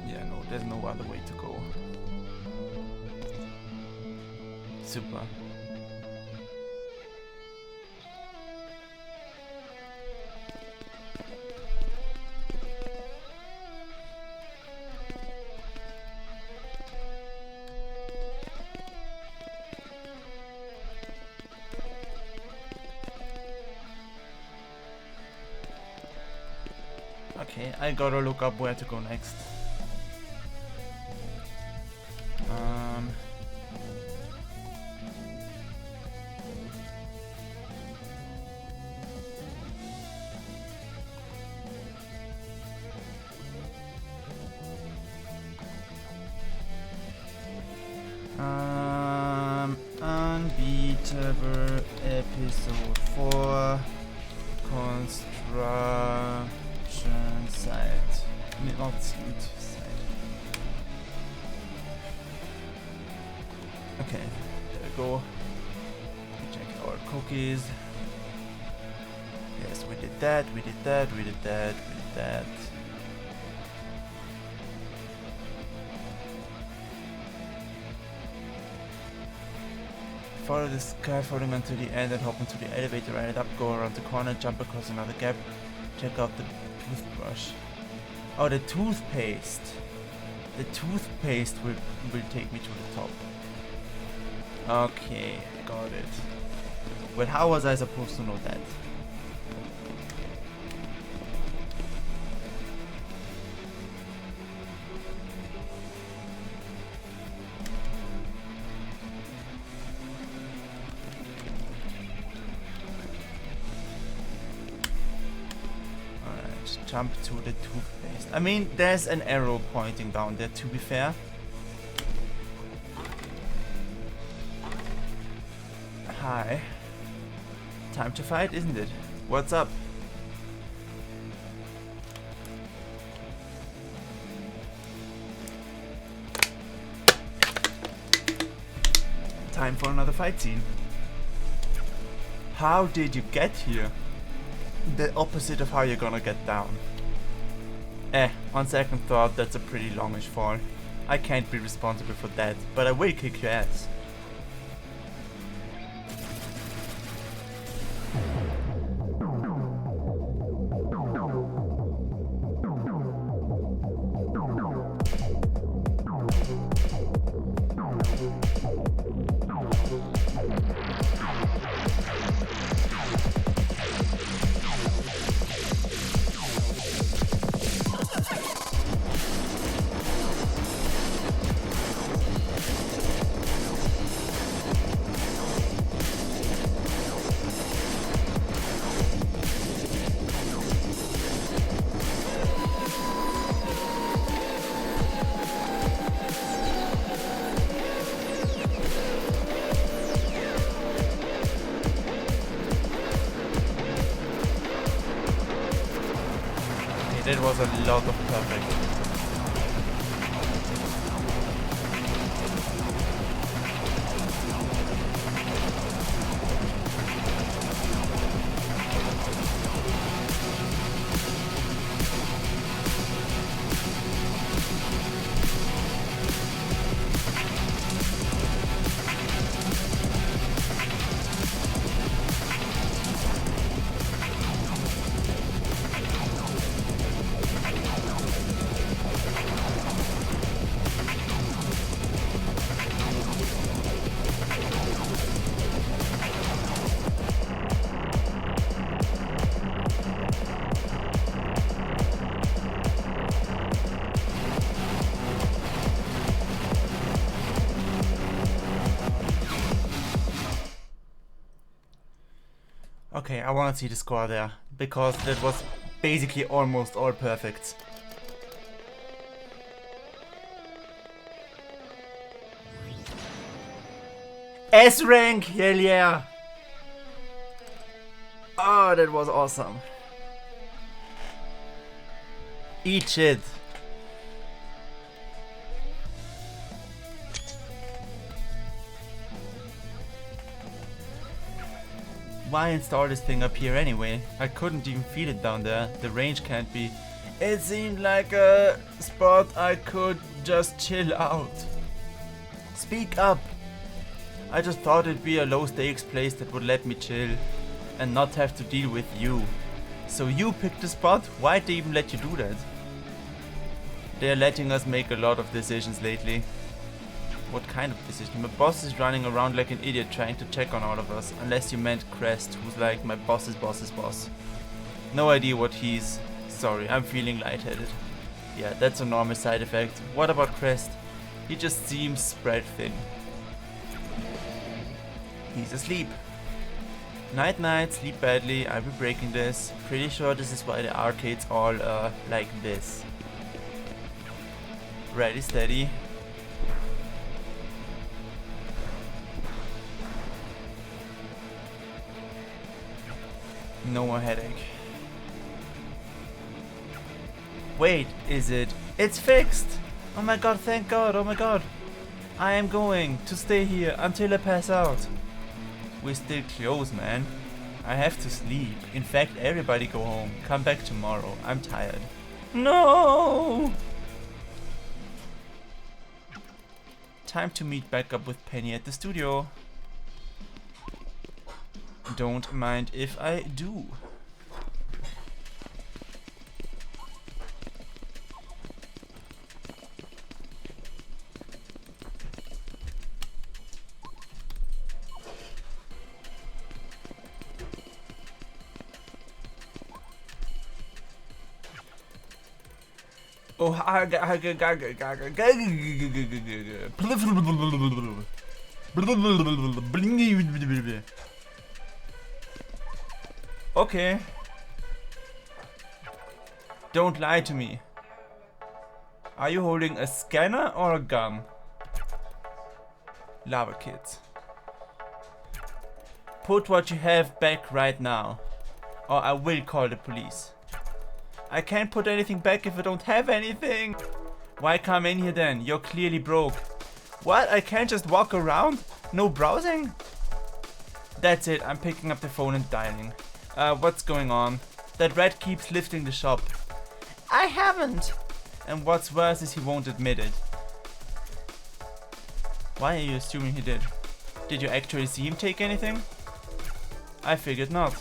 Yeah, no, there's no other way to go. Super. Okay, I gotta look up where to go next. Unbeatable episode 4 construction site. Not suit site. Okay, there we go. We check our cookies. Yes, we did that, we did that, we did that, we did that. Follow the scaffolding until the end and hop into the elevator, ride it up, go around the corner, jump across another gap, check out the toothbrush. Oh, the toothpaste. The toothpaste will take me to the top. Okay, got it. Well, how was I supposed to know that? Jump to the toothpaste. I mean, there's an arrow pointing down there, to be fair. Hi. Time to fight, isn't it? What's up? Time for another fight scene. How did you get here? The opposite of how you're gonna get down. On second thought, that's a pretty longish fall. I can't be responsible for that, but I will kick your ass. That was a lot of perfect. Okay, I want to see the score there, because that was basically almost all perfect. S rank, hell yeah! Oh, that was awesome. Eat shit. Why install this thing up here anyway? I couldn't even feel it down there. The range can't be. It seemed like a spot I could just chill out. Speak up. I just thought it'd be a low stakes place that would let me chill and not have to deal with you. So you picked the spot? Why'd they even let you do that? They're letting us make a lot of decisions lately. What kind of decision? My boss is running around like an idiot trying to check on all of us. Unless you meant Crest, who's like my boss's boss's boss. No idea what he's... Sorry, I'm feeling lightheaded. Yeah, that's a normal side effect. What about Crest? He just seems spread thin. He's asleep. Night night, sleep badly, I'll be breaking this. Pretty sure this is why the arcade's all like this. Ready, steady. No more headache. Wait, is it? It's fixed! Oh my god, thank god, oh my god. I am going to stay here until I pass out. We're still close, man. I have to sleep. In fact, everybody go home. Come back tomorrow. I'm tired. No! Time to meet back up with Penny at the studio. Don't mind if I do. Oh, okay. Don't lie to me. Are you holding a scanner or a gun? Lava kids. Put what you have back right now, or I will call the police. I can't put anything back if I don't have anything. Why come in here then? You're clearly broke. What? I can't just walk around? No browsing? That's it. I'm picking up the phone and dialing. What's going on? That rat keeps lifting the shop. I haven't. And what's worse is he won't admit it. Why are you assuming he did? Did you actually see him take anything? I figured not.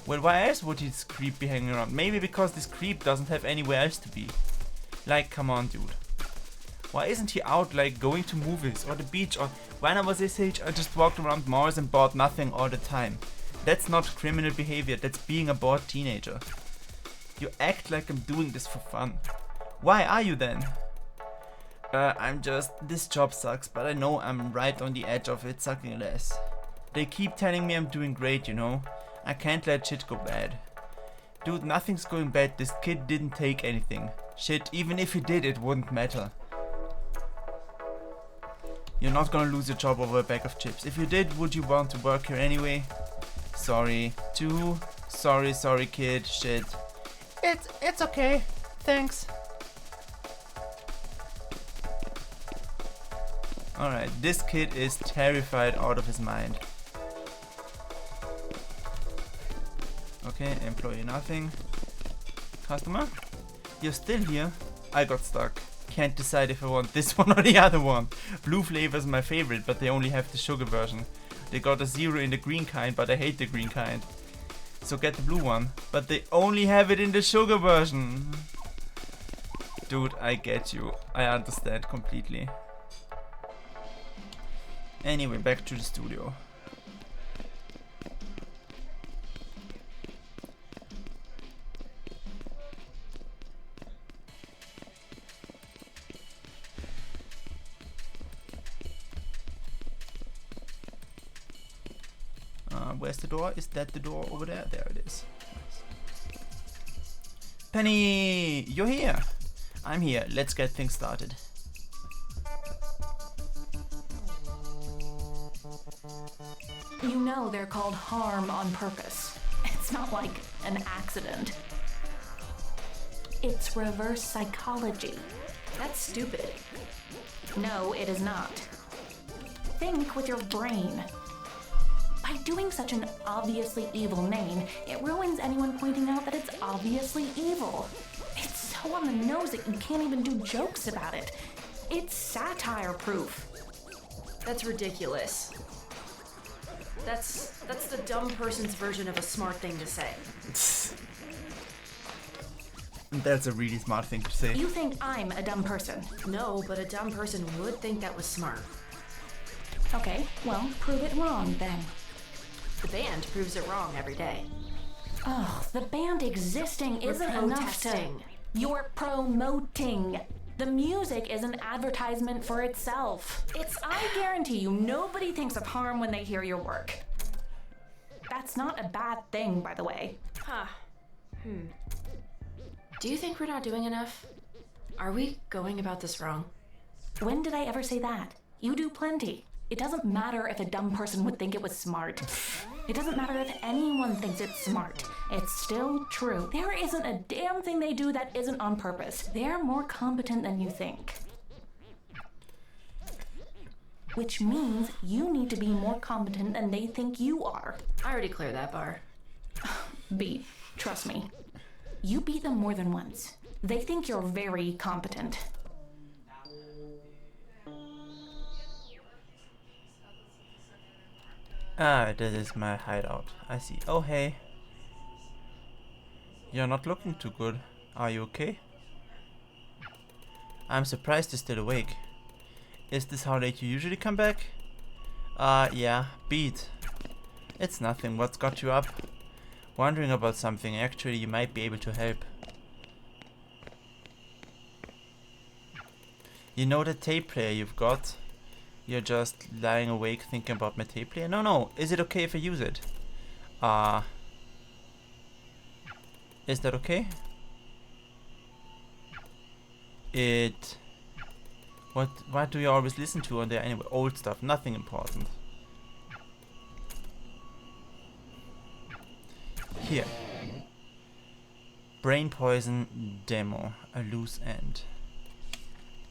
Well, why else would this creep be hanging around? Maybe because this creep doesn't have anywhere else to be. Like, come on, dude. Why isn't he out, like, going to movies or the beach? Or when I was this age, I just walked around malls and bought nothing all the time. That's not criminal behavior, that's being a bored teenager. You act like I'm doing this for fun. Why are you then? This job sucks, but I know I'm right on the edge of it sucking less. They keep telling me I'm doing great, you know? I can't let shit go bad. Dude, nothing's going bad. This kid didn't take anything. Shit, even if he did, it wouldn't matter. You're not gonna lose your job over a bag of chips. If you did, would you want to work here anyway? Sorry. Too sorry kid. Shit. It's okay. Thanks. Alright, this kid is terrified out of his mind. Okay, employee nothing. Customer? You're still here? I got stuck. Can't decide if I want this one or the other one. Blue flavor is my favorite, but they only have the sugar version. They got a 0 in the green kind, but I hate the green kind. So get the blue one. But they only have it in the sugar version. Dude, I get you. I understand completely. Anyway, back to the studio. Where's the door? Is that the door over there? There it is. Nice. Penny, you're here. I'm here. Let's get things started. You know they're called harm on purpose. It's not like an accident. It's reverse psychology. That's stupid. No, it is not. Think with your brain. By doing such an obviously evil name, it ruins anyone pointing out that it's obviously evil. It's so on the nose that you can't even do jokes about it. It's satire proof. That's ridiculous. That's the dumb person's version of a smart thing to say. That's a really smart thing to say. You think I'm a dumb person? No, but a dumb person would think that was smart. Okay, well, prove it wrong then. The band proves it wrong every day. Oh, the band existing isn't enough to... protesting. You're promoting. The music is an advertisement for itself. I guarantee you, nobody thinks of harm when they hear your work. That's not a bad thing, by the way. Huh. Do you think we're not doing enough? Are we going about this wrong? When did I ever say that? You do plenty. It doesn't matter if a dumb person would think it was smart. It doesn't matter if anyone thinks it's smart. It's still true. There isn't a damn thing they do that isn't on purpose. They're more competent than you think. Which means you need to be more competent than they think you are. I already cleared that bar. B, trust me. You beat them more than once. They think you're very competent. Ah, this is my hideout. I see. Oh, hey. You're not looking too good. Are you okay? I'm surprised you're still awake. Is this how late you usually come back? Yeah. Beat. It's nothing. What's got you up? Wondering about something. Actually, you might be able to help. You know the tape player you've got? You're just lying awake thinking about my tape player? No. Is it okay if I use it? Is that okay? What do you always listen to on there anyway? Old stuff, nothing important. Here. Brain poison demo, a loose end.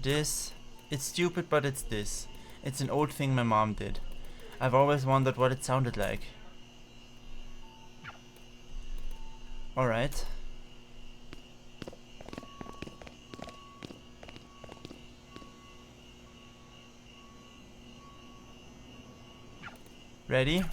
This, it's stupid, but it's this. It's an old thing my mom did. I've always wondered what it sounded like. Alright. Ready?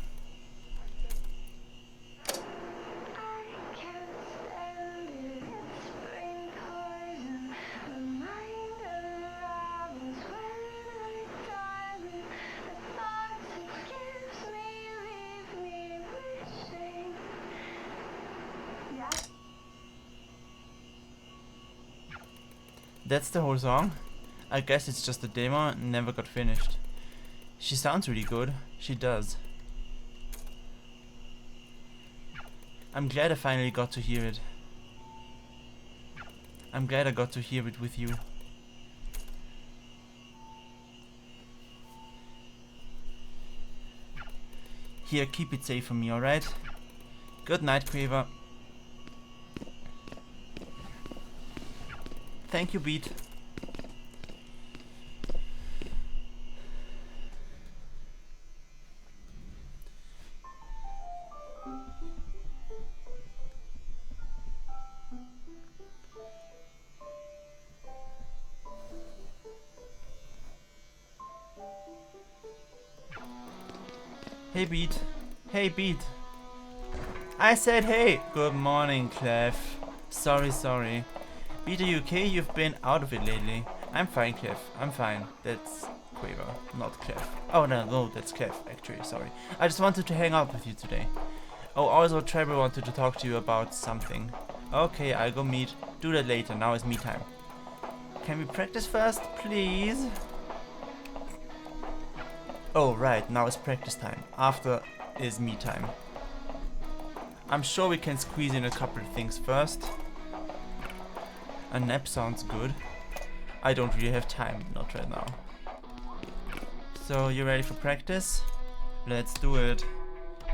That's the whole song? I guess it's just a demo and never got finished. She sounds really good. She does. I'm glad I finally got to hear it. I'm glad I got to hear it with you. Here, keep it safe for me, alright? Good night, Quaver. Thank you, Beat. Hey, Beat. Hey, Beat. I said hey. Good morning, Clef. Sorry. Beat, are you okay? You've been out of it lately. I'm fine, Clef. I'm fine. That's Quaver, not Clef. Oh, no, that's Clef, actually. Sorry. I just wanted to hang out with you today. Oh, also, Trevor wanted to talk to you about something. Okay, I'll go meet. Do that later. Now is me time. Can we practice first, please? Oh, right. Now it's practice time. After is me time. I'm sure we can squeeze in a couple of things first. A nap sounds good. I don't really have time, not right now. So, you ready for practice? Let's do it.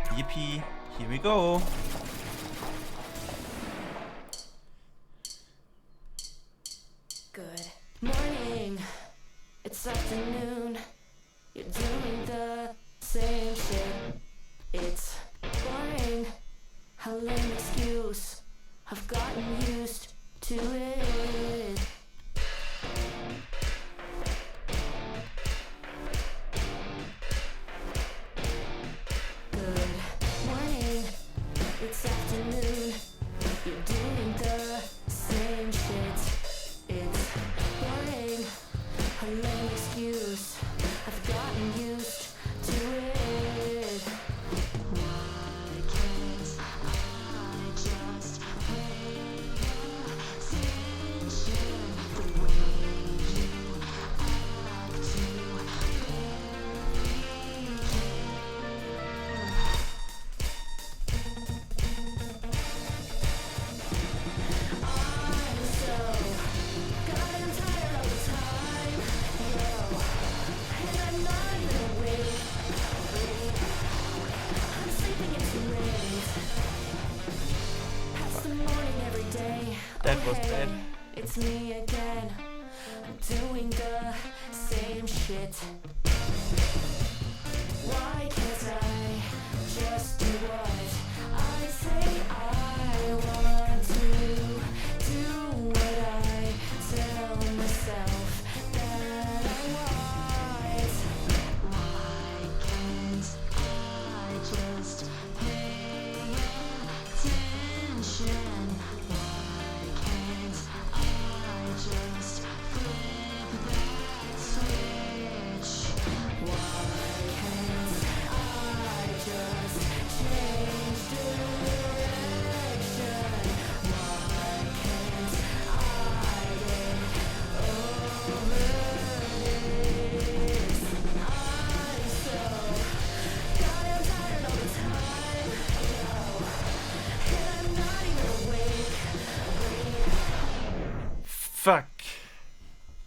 Yippee, here we go. Good morning, it's afternoon. You're doing the same shit. It's boring, a lame excuse. I've gotten used to it. Good morning, it's afternoon. You're doing the same shit. It's boring, a lame excuse. I've gotten used to it. Why can't I just pay attention the way you act to I'm so goddamn tired all the time, yo, and I'm not even awake. I'm sleeping in too late. Past the morning every day. That was Okay, bad. it's me again. I'm doing the same shit. Why can't I just do what I say I want to? Do what I tell myself that I want. Why can't I just pay attention? Why can't I just flip that switch? Why can't I just change direction? Why can't I get over this? I'm so goddamn tired all the time, yo, and I'm not even awake. Fuck.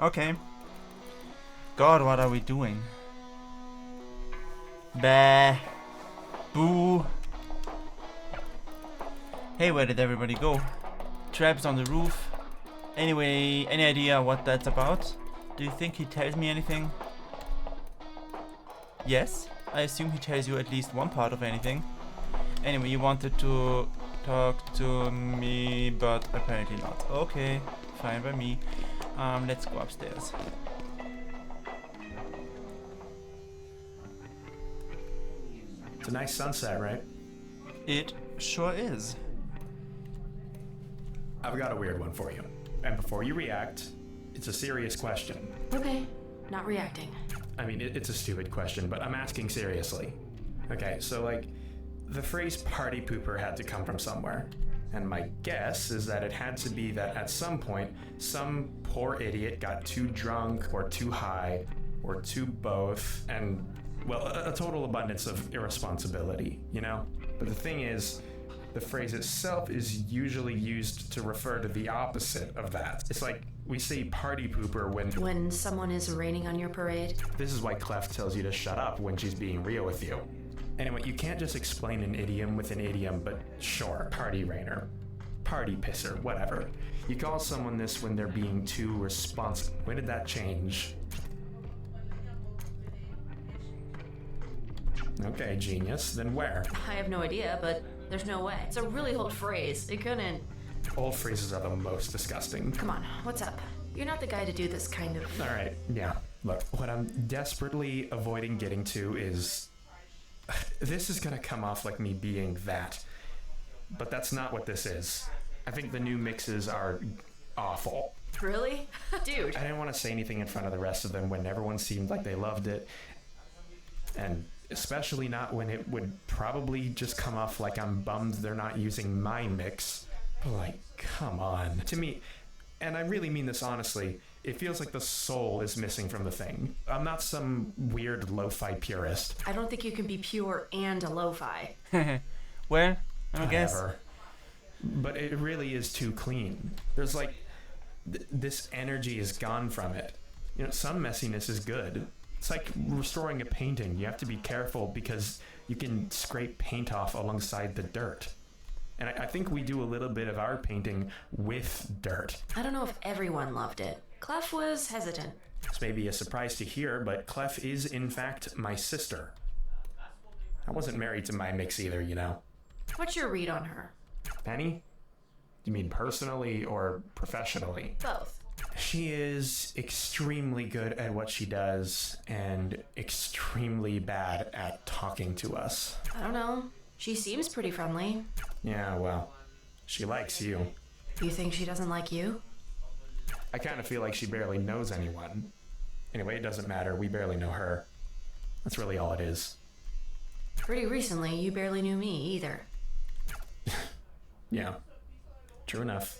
Okay. God, what are we doing? Bah. Boo. Hey, where did everybody go? Traps on the roof. Anyway, any idea what that's about? Do you think he tells me anything? Yes, I assume he tells you at least one part of anything. Anyway, you wanted to talk to me, but apparently not. Okay, fine by me. Let's go upstairs. It's a nice sunset, right? It sure is. I've got a weird one for you. And before you react, it's a serious question. Okay, not reacting. I mean, it's a stupid question, but I'm asking seriously. Okay, so like, the phrase party pooper had to come from somewhere. And my guess is that it had to be that at some point, some poor idiot got too drunk or too high or too both, and, well, a total abundance of irresponsibility, you know? But the thing is, the phrase itself is usually used to refer to the opposite of that. It's like we say party pooper When someone is raining on your parade. This is why Clef tells you to shut up when she's being real with you. Anyway, you can't just explain an idiom with an idiom, but sure, party rainer, party pisser, whatever. You call someone this when they're being too responsible. When did that change? Okay, genius. Then where? I have no idea, but there's no way. It's a really old phrase. It couldn't. Old phrases are the most disgusting. Come on, what's up? You're not the guy to do this kind of. All right, yeah. Look, what I'm desperately avoiding getting to is... This is gonna come off like me being that. But that's not what this is. I think the new mixes are awful. Really? Dude. I didn't want to say anything in front of the rest of them when everyone seemed like they loved it. And especially not when it would probably just come off like I'm bummed they're not using my mix. But like, come on. To me, and I really mean this honestly, It feels like the soul is missing from the thing. I'm not some weird lo-fi purist. I don't think you can be pure and a lo-fi. Well, I guess. Whatever. But it really is too clean. There's like, this energy is gone from it. You know, some messiness is good. It's like restoring a painting. You have to be careful because you can scrape paint off alongside the dirt. And I think we do a little bit of our painting with dirt. I don't know if everyone loved it. Clef was hesitant. This may be a surprise to hear, but Clef is in fact my sister. I wasn't married to my mix either, you know. What's your read on her? Penny? You mean personally or professionally? Both. She is extremely good at what she does and extremely bad at talking to us. I don't know. She seems pretty friendly. Yeah, well, she likes you. You think she doesn't like you? I kind of feel like she barely knows anyone. Anyway, it doesn't matter. We barely know her. That's really all it is. Pretty recently, you barely knew me either. Yeah, true enough.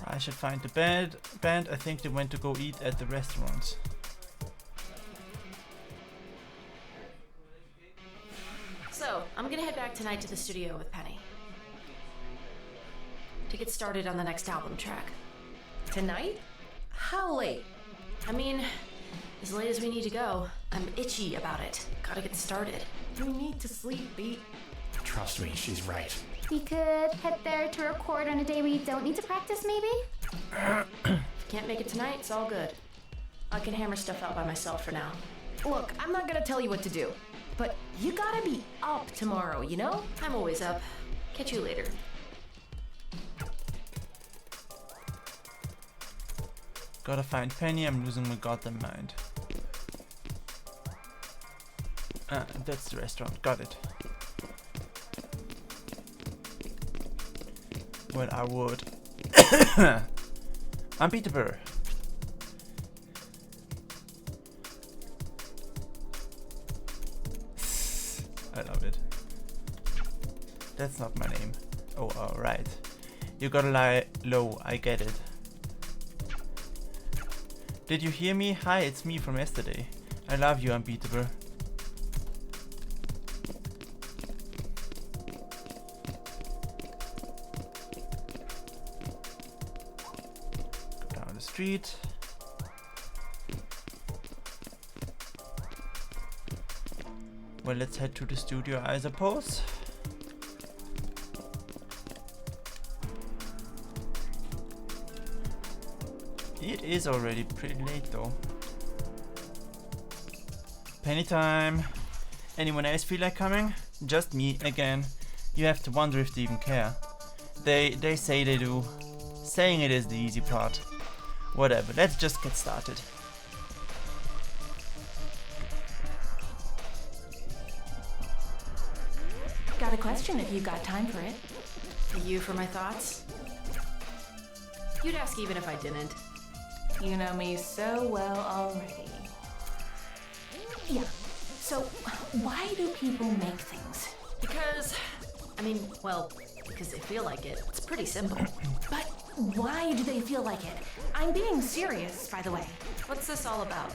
I should find the band. I think they went to go eat at the restaurant. So, I'm gonna head back tonight to the studio with Penny to get started on the next album track. Tonight? How late? I mean, as late as we need to go. I'm itchy about it. Gotta get started. You need to sleep, Beat. Trust me, she's right. We could head there to record on a day we don't need to practice, maybe? If you can't make it tonight, it's all good. I can hammer stuff out by myself for now. Look, I'm not gonna tell you what to do, but you gotta be up tomorrow, you know? I'm always up. Catch you later. Gotta find Penny, I'm losing my goddamn mind. That's the restaurant, got it. Well, I would. Unbeatable. I love it. That's not my name. Oh, alright. You gotta lie low, I get it. Did you hear me? Hi, it's me from yesterday. I love you, Unbeatable. Go down the street. Well, let's head to the studio, I suppose. It is already pretty late though. Penny time. Anyone else feel like coming? Just me again. You have to wonder if they even care. They say they do. Saying it is the easy part. Whatever, let's just get started. Got a question if you got time for it. You for my thoughts? You'd ask even if I didn't. You know me so well already. Yeah, so why do people make things? Because they feel like it. It's pretty simple. But why do they feel like it? I'm being serious, by the way. What's this all about?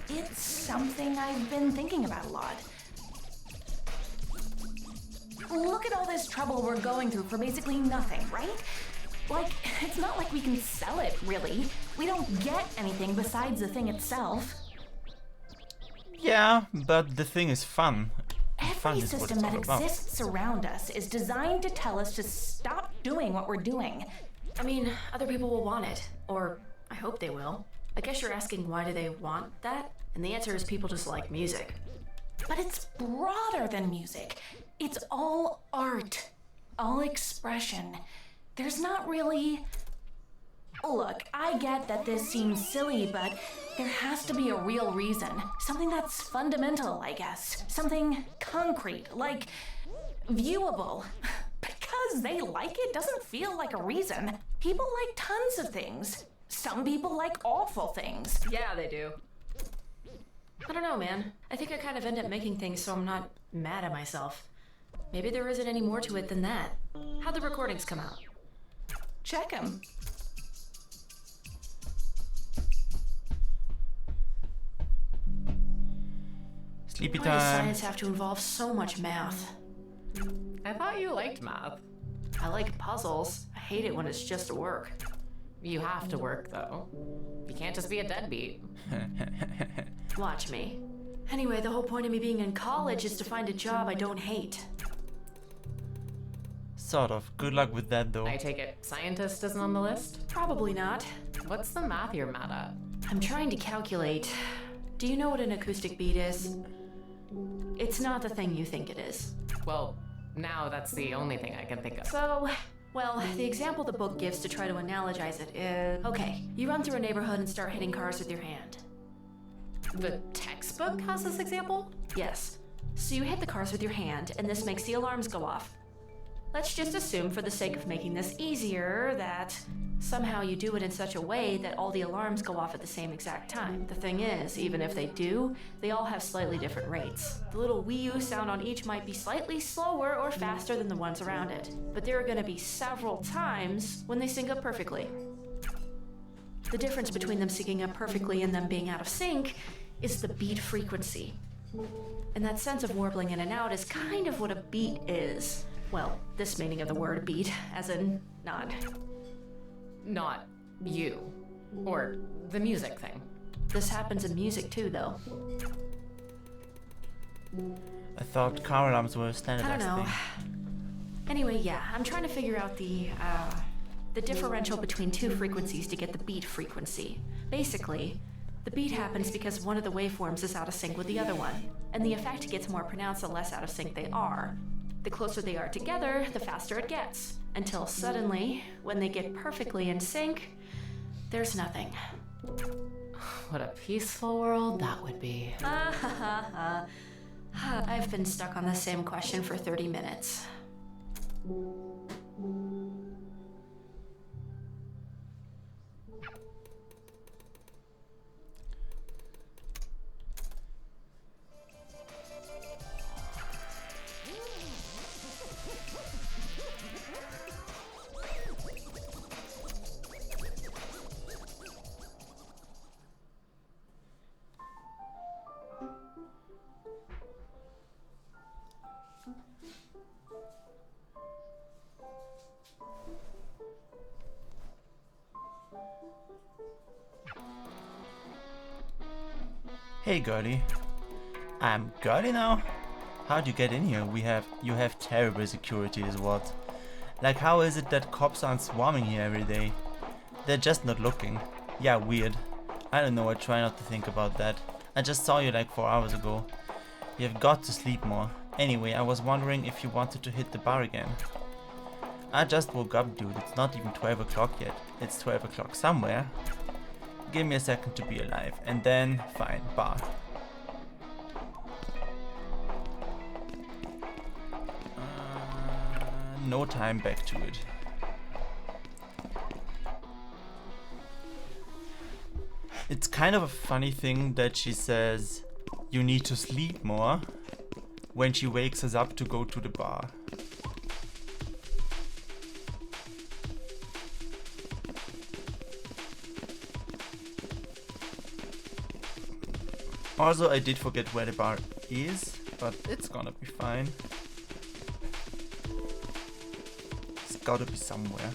It's something I've been thinking about a lot. Look at all this trouble we're going through for basically nothing, right? Like, it's not like we can sell it, really. We don't get anything besides the thing itself. Yeah, but the thing is fun. Fun Every is what system it's that all about. exists around us is designed to tell us to stop doing what we're doing. I mean, other people will want it. Or, I hope they will. I guess you're asking why do they want that? And the answer is people just like music. But it's broader than music. It's all art, all expression. There's not really... Look, I get that this seems silly, but there has to be a real reason. Something that's fundamental, I guess. Something concrete, like viewable. Because they like it doesn't feel like a reason. People like tons of things. Some people like awful things. Yeah, they do. I don't know, man. I think I kind of end up making things so I'm not mad at myself. Maybe there isn't any more to it than that. How'd the recordings come out? Check them. Sleepy Why does time. science have to involve so much math? I thought you liked math. I like puzzles. I hate it when it's just work. You have to work, though. You can't just be a deadbeat. Watch me. Anyway, the whole point of me being in college is to find a job I don't hate. Sort of. Good luck with that though. I take it scientist isn't on the list? Probably not. What's the math you're mad at? I'm trying to calculate. Do you know what an acoustic beat is? It's not the thing you think it is. Well, now that's the only thing I can think of. So, well, the example the book gives to try to analogize it is... Okay, you run through a neighborhood and start hitting cars with your hand. The textbook has this example? Yes. So you hit the cars with your hand, and this makes the alarms go off. Let's just assume, for the sake of making this easier, that somehow you do it in such a way that all the alarms go off at the same exact time. The thing is, even if they do, they all have slightly different rates. The little wee oo sound on each might be slightly slower or faster than the ones around it, but there are going to be several times when they sync up perfectly. The difference between them syncing up perfectly and them being out of sync is the beat frequency. And that sense of warbling in and out is kind of what a beat is. Well, this meaning of the word beat, as in not. Not you. Or the music thing. This happens in music too, though. I thought car alarms were a I standardized don't know. thing. Anyway, yeah, I'm trying to figure out the differential between two frequencies to get the beat frequency. Basically, the beat happens because one of the waveforms is out of sync with the other one, and the effect gets more pronounced the less out of sync they are. The closer they are together, the faster it gets, until suddenly, when they get perfectly in sync, there's nothing. What a peaceful world that would be. I've been stuck on the same question for 30 minutes. Hey girlie. I'm girlie now? How'd you get in here? You have terrible security is what. Like how is it that cops aren't swarming here every day? They're just not looking. Yeah, weird. I don't know, I try not to think about that. I just saw you like 4 hours ago. You've got to sleep more. Anyway, I was wondering if you wanted to hit the bar again. I just woke up, dude. It's not even 12 o'clock yet. It's 12 o'clock somewhere. Give me a second to be alive. And then, fine, bar. No time back to it. It's kind of a funny thing that she says you need to sleep more when she wakes us up to go to the bar. Also, I did forget where the bar is, but it's gonna be fine. It's gotta be somewhere.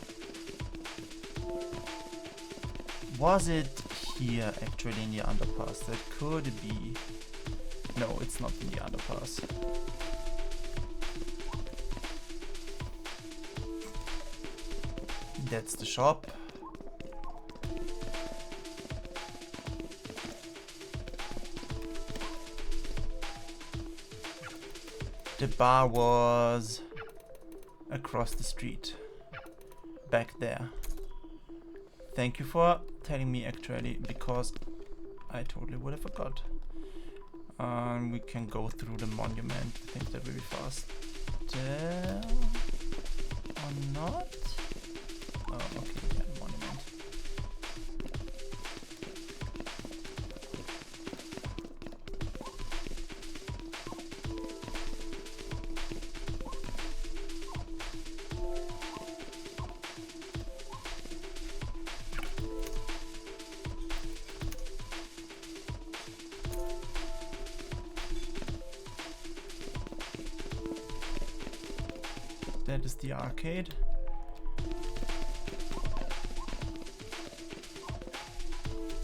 Was it here actually in the underpass? That could be. No, it's not in the underpass. That's the shop. The bar was across the street, back there. Thank you for telling me actually, because I totally would have forgot. We can go through the monument. I think that will be fast. Or not? Oh, okay, yeah, monument. That is the arcade.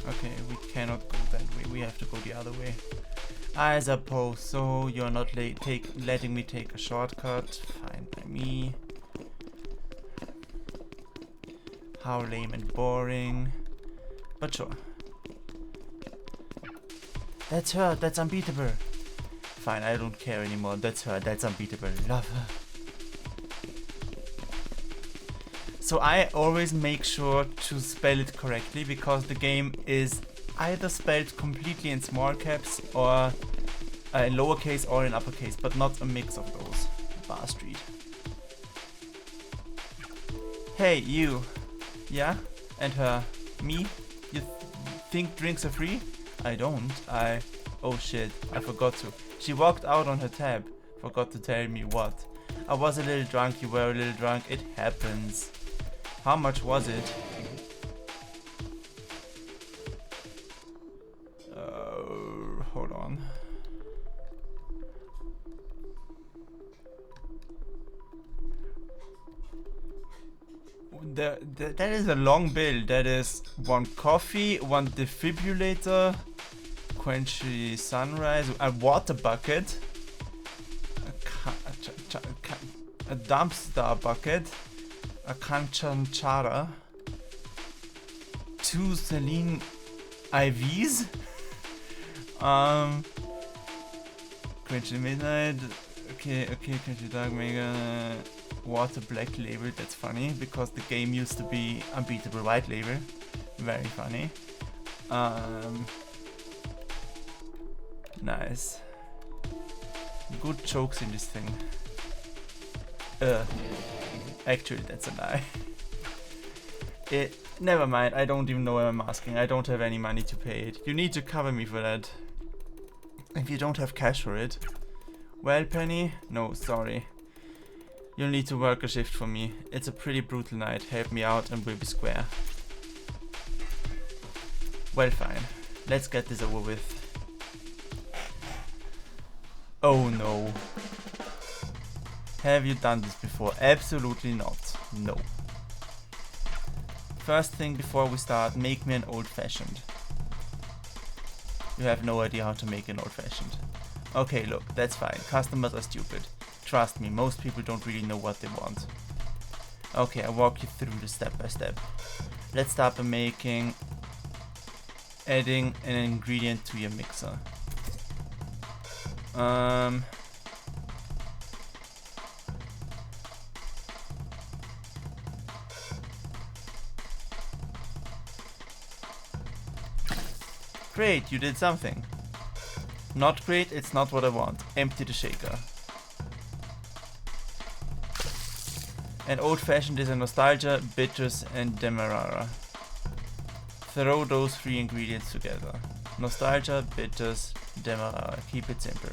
Okay, we cannot go that way. We have to go the other way. I suppose so. You're not letting me take a shortcut. Fine by me. How lame and boring. But sure. That's her. That's unbeatable. Fine, I don't care anymore. That's her. That's unbeatable. Love her. So I always make sure to spell it correctly, because the game is either spelled completely in small caps or in lowercase or in uppercase, but not a mix of those. Bar Street. Hey, you. Yeah? And her. Me? You think drinks are free? I don't. Oh shit, I forgot to. She walked out on her tab. Forgot to tell me what. I was a little drunk, you were a little drunk. It happens. How much was it? Hold on. That is a long bill. That is 1 coffee, 1 defibrillator, quenchy sunrise, a water bucket, a dumpster bucket, a kanchanchara, 2 saline IVs, quenchy midnight, okay, quenchy dark mega, water black label. That's funny because the game used to be unbeatable white label. Very funny. Nice. Good jokes in this thing. Actually, that's a lie. Never mind, I don't even know why I'm asking. I don't have any money to pay it. You need to cover me for that. If you don't have cash for it. Well, Penny? No, sorry. You'll need to work a shift for me. It's a pretty brutal night. Help me out and we'll be square. Well, fine. Let's get this over with. Oh no. Have you done this before? Absolutely not. No. First thing before we start, make me an old-fashioned. You have no idea how to make an old-fashioned. Okay, look, that's fine. Customers are stupid. Trust me, most people don't really know what they want. Okay, I'll walk you through this step by step. Let's start by adding an ingredient to your mixer. Great, you did something. Not great, it's not what I want. Empty the shaker. An old-fashioned is a nostalgia, bitters and demerara. Throw those 3 ingredients together. Nostalgia, bitters, demerara. Keep it simple.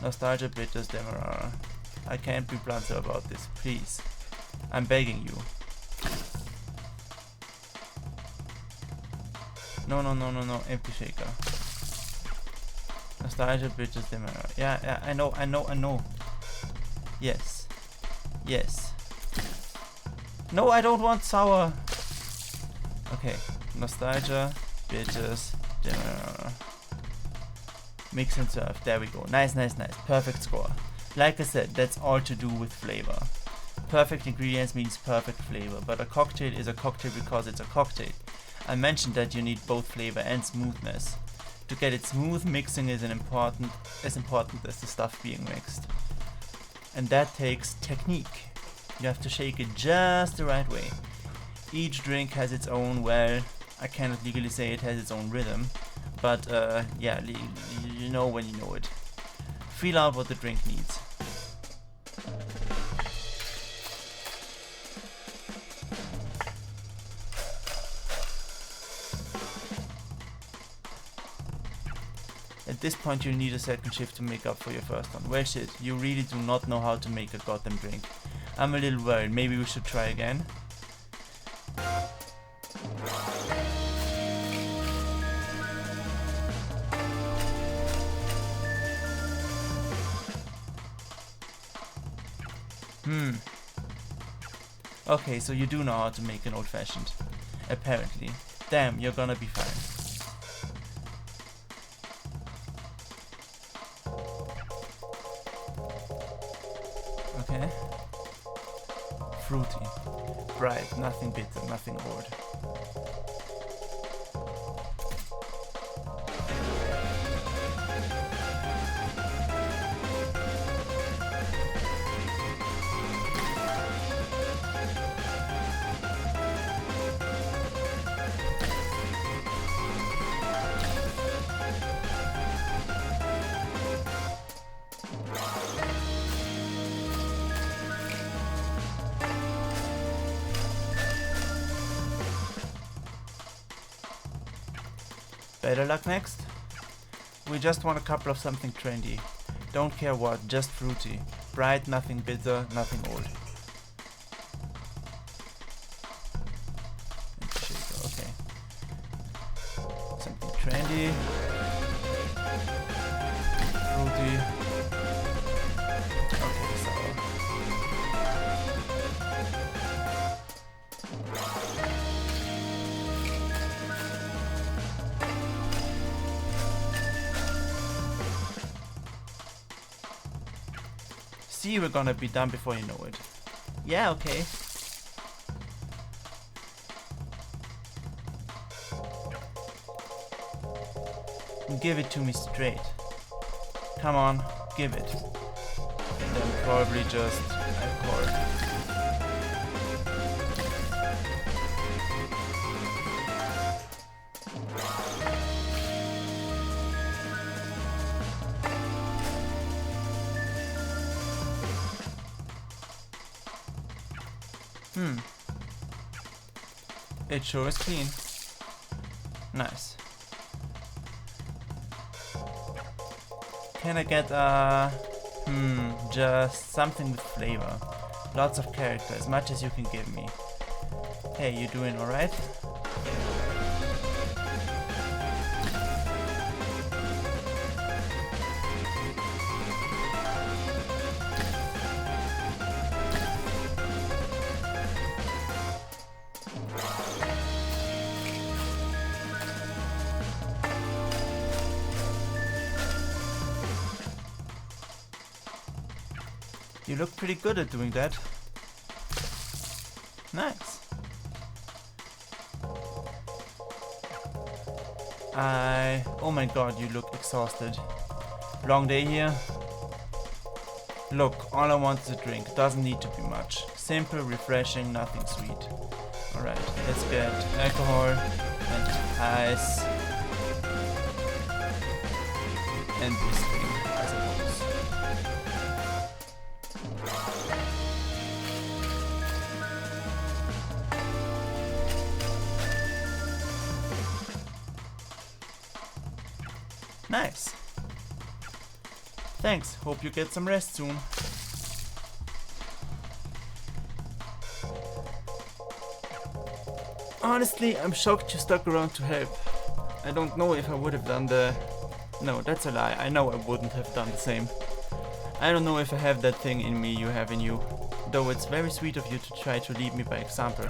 Nostalgia, bitters, demerara. I can't be blunter about this, please. I'm begging you. No, empty shaker. Nostalgia, bitters, demerara. Yeah, I know. Yes. No, I don't want sour. Okay, nostalgia, bitters, demerara. Mix and serve. There we go. Nice. Perfect score. Like I said, that's all to do with flavor. Perfect ingredients means perfect flavor, but a cocktail is a cocktail because it's a cocktail. I mentioned that you need both flavor and smoothness. To get it smooth, mixing is as important as the stuff being mixed. And that takes technique. You have to shake it just the right way. Each drink has its own, well, I cannot legally say it has its own rhythm, but yeah, you know when you know it. Feel out what the drink needs. At this point you need a second shift to make up for your first one. Well shit, you really do not know how to make a goddamn drink. I'm a little worried, maybe we should try again? Okay, so you do know how to make an old-fashioned. Apparently. Damn, you're gonna be fine. Okay. Fruity. Bright, nothing bitter, nothing old. Better luck next? We just want a couple of something trendy. Don't care what, just fruity. Bright, nothing bitter, nothing old. Shaker, okay. Something trendy. Fruity. Okay, sour. See, we're gonna be done before you know it. Yeah, okay. Give it to me straight. Come on, give it. Then probably just alcohol. It sure is clean. Nice. Can I get just something with flavor. Lots of character, as much as you can give me. Hey, you doing alright? You look pretty good at doing that. Nice. Oh my god, you look exhausted. Long day here? Look, all I want is a drink. Doesn't need to be much. Simple, refreshing, nothing sweet. Alright, let's get alcohol and ice. And this thing, I suppose. Nice. Thanks. Hope you get some rest soon. Honestly, I'm shocked you stuck around to help. I don't know if I would have done the... No, that's a lie. I know I wouldn't have done the same. I don't know if I have that thing in me you have in you. Though it's very sweet of you to try to lead me by example.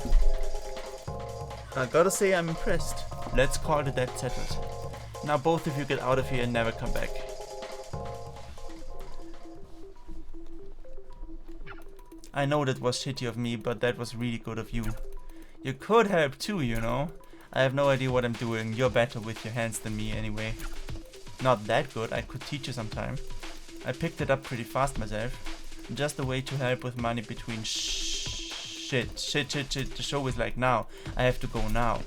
I gotta say I'm impressed. Let's call the debt settled. Now both of you get out of here and never come back. I know that was shitty of me, but that was really good of you. You could help too, you know. I have no idea what I'm doing. You're better with your hands than me anyway. Not that good, I could teach you sometime. I picked it up pretty fast myself. Just a way to help with money between shit. The show is like now. I have to go now.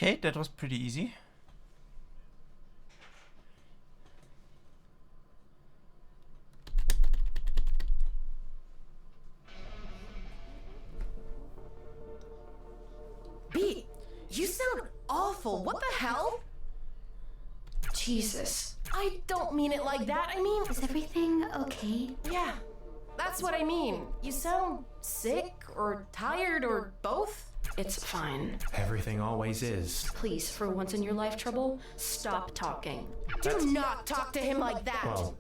Okay, that was pretty easy. Beat, you sound awful. What the hell? Jesus. I don't mean it like that. I mean, Is everything okay? yeah, that's what I mean. You sound sick or tired or both. It's fine. Everything always is. Please, for once in your life, Trouble, stop talking. Do not talk to him like that. Well,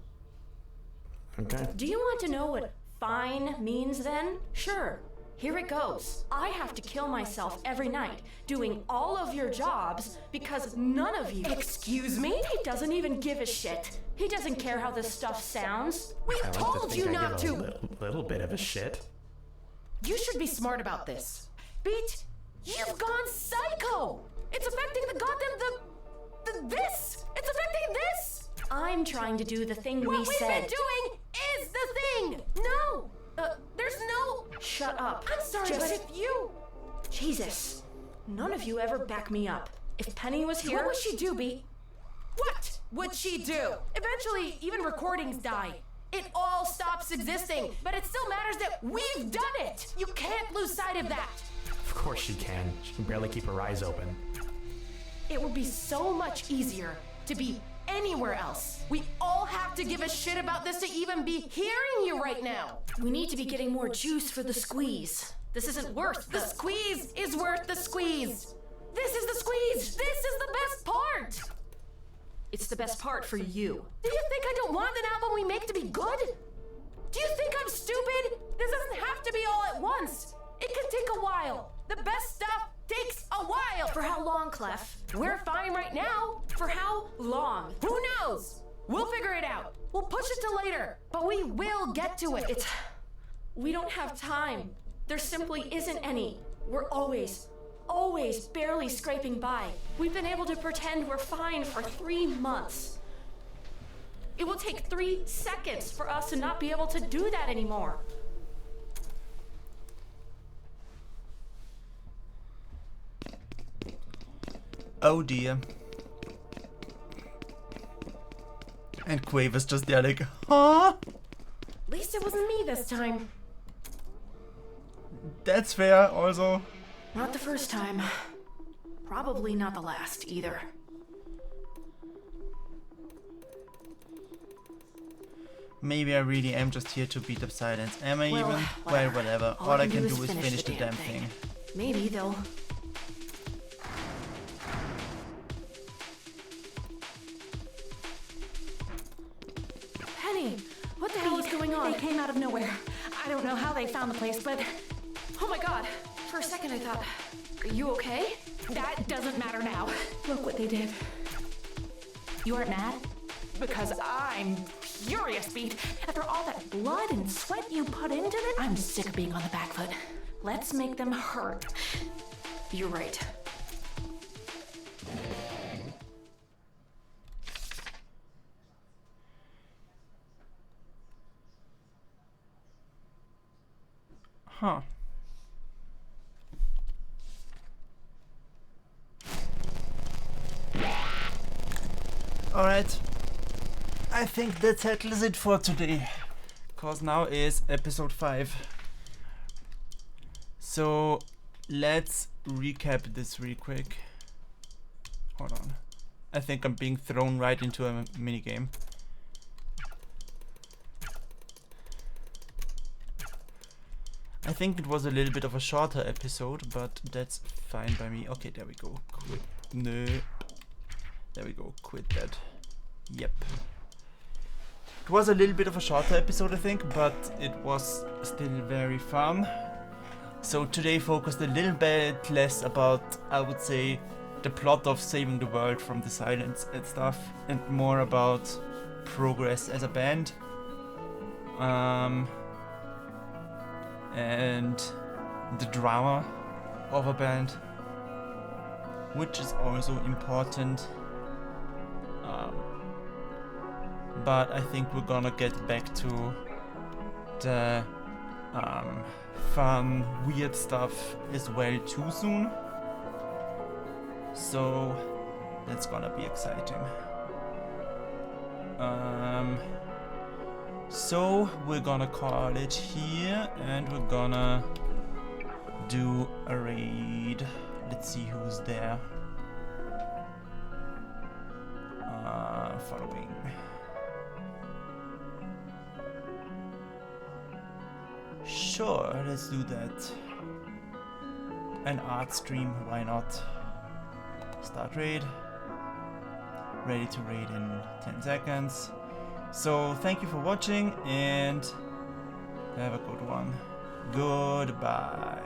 okay. Do you want to know what fine means then? Sure. Here it goes. I have to kill myself every night doing all of your jobs because none of you. Excuse me? He doesn't even give a shit. He doesn't care how this stuff sounds. We I like to told think you I not give to. a little bit of a shit. You should be smart about this. Beat, you've gone psycho. It's affecting the goddamn this. It's affecting this. I'm trying to do the thing What we we've said. been doing is the thing. No, there's no. Shut up. I'm sorry, Just but if you. Jesus. None of you ever back me up. If Penny was here. What would she do, Beat? What would she do? Eventually, even recordings die. It all stops existing, but it still matters that we've done it. You can't lose sight of that. Of course she can. She can barely keep her eyes open. It would be so much easier to be anywhere else. We all have to give a shit about this to even be hearing you right now. We need to be getting more juice for the squeeze. This isn't worth The squeeze is worth the squeeze. This is the squeeze. This is the best part. It's the best part for you. Do you think I don't want an album we make to be good? Do you think I'm stupid? This doesn't have to be all at once. It can take a while. The best stuff takes a while. For how long, Clef? We're fine right now. For how long? Who knows? We'll figure it out. We'll push it to later, but we will get to it. We don't have time. There simply isn't any. We're always barely scraping by. We've been able to pretend we're fine for 3 months. It will take 3 seconds for us to not be able to do that anymore. Oh dear. And Quaver's just there like, huh? At least it wasn't me this time. That's fair also. Not the first time. Probably not the last either. Maybe I really am just here to beat up silence. Am I Well, even? Well, whatever. whatever. All All I I can can do do is is finish finish the the damn damn thing. thing. Maybe they'll. Penny, what the hell is going on? They came out of nowhere. I don't know how they found the place, but Oh my god. For a second I thought, are you okay? that doesn't matter now. Look what they did. You aren't mad? Because I'm furious, Beat. After all that blood and sweat you put into this, I'm sick of being on the back foot. Let's make them hurt. You're right. Huh. Alright. I think that settles it for today. Cause now is episode 5. So let's recap this real quick. Hold on. I think I'm being thrown right into a minigame. I think it was a little bit of a shorter episode, but that's fine by me. Okay, there we go. Quit. No. There we go. Quit that. Yep. It was a little bit of a shorter episode, I think, but it was still very fun. So today focused a little bit less about, I would say, the plot of saving the world from the silence and stuff, and more about progress as a band. And the drama of a band, which is also important. But I think we're gonna get back to the fun, weird stuff as well too soon. So that's gonna be exciting. So we're gonna call it here, and we're gonna do a raid. Let's see who's there. Following. Sure, let's do that. An art stream, why not? Start raid. Ready to raid in 10 seconds. So thank you for watching and have a good one. Goodbye.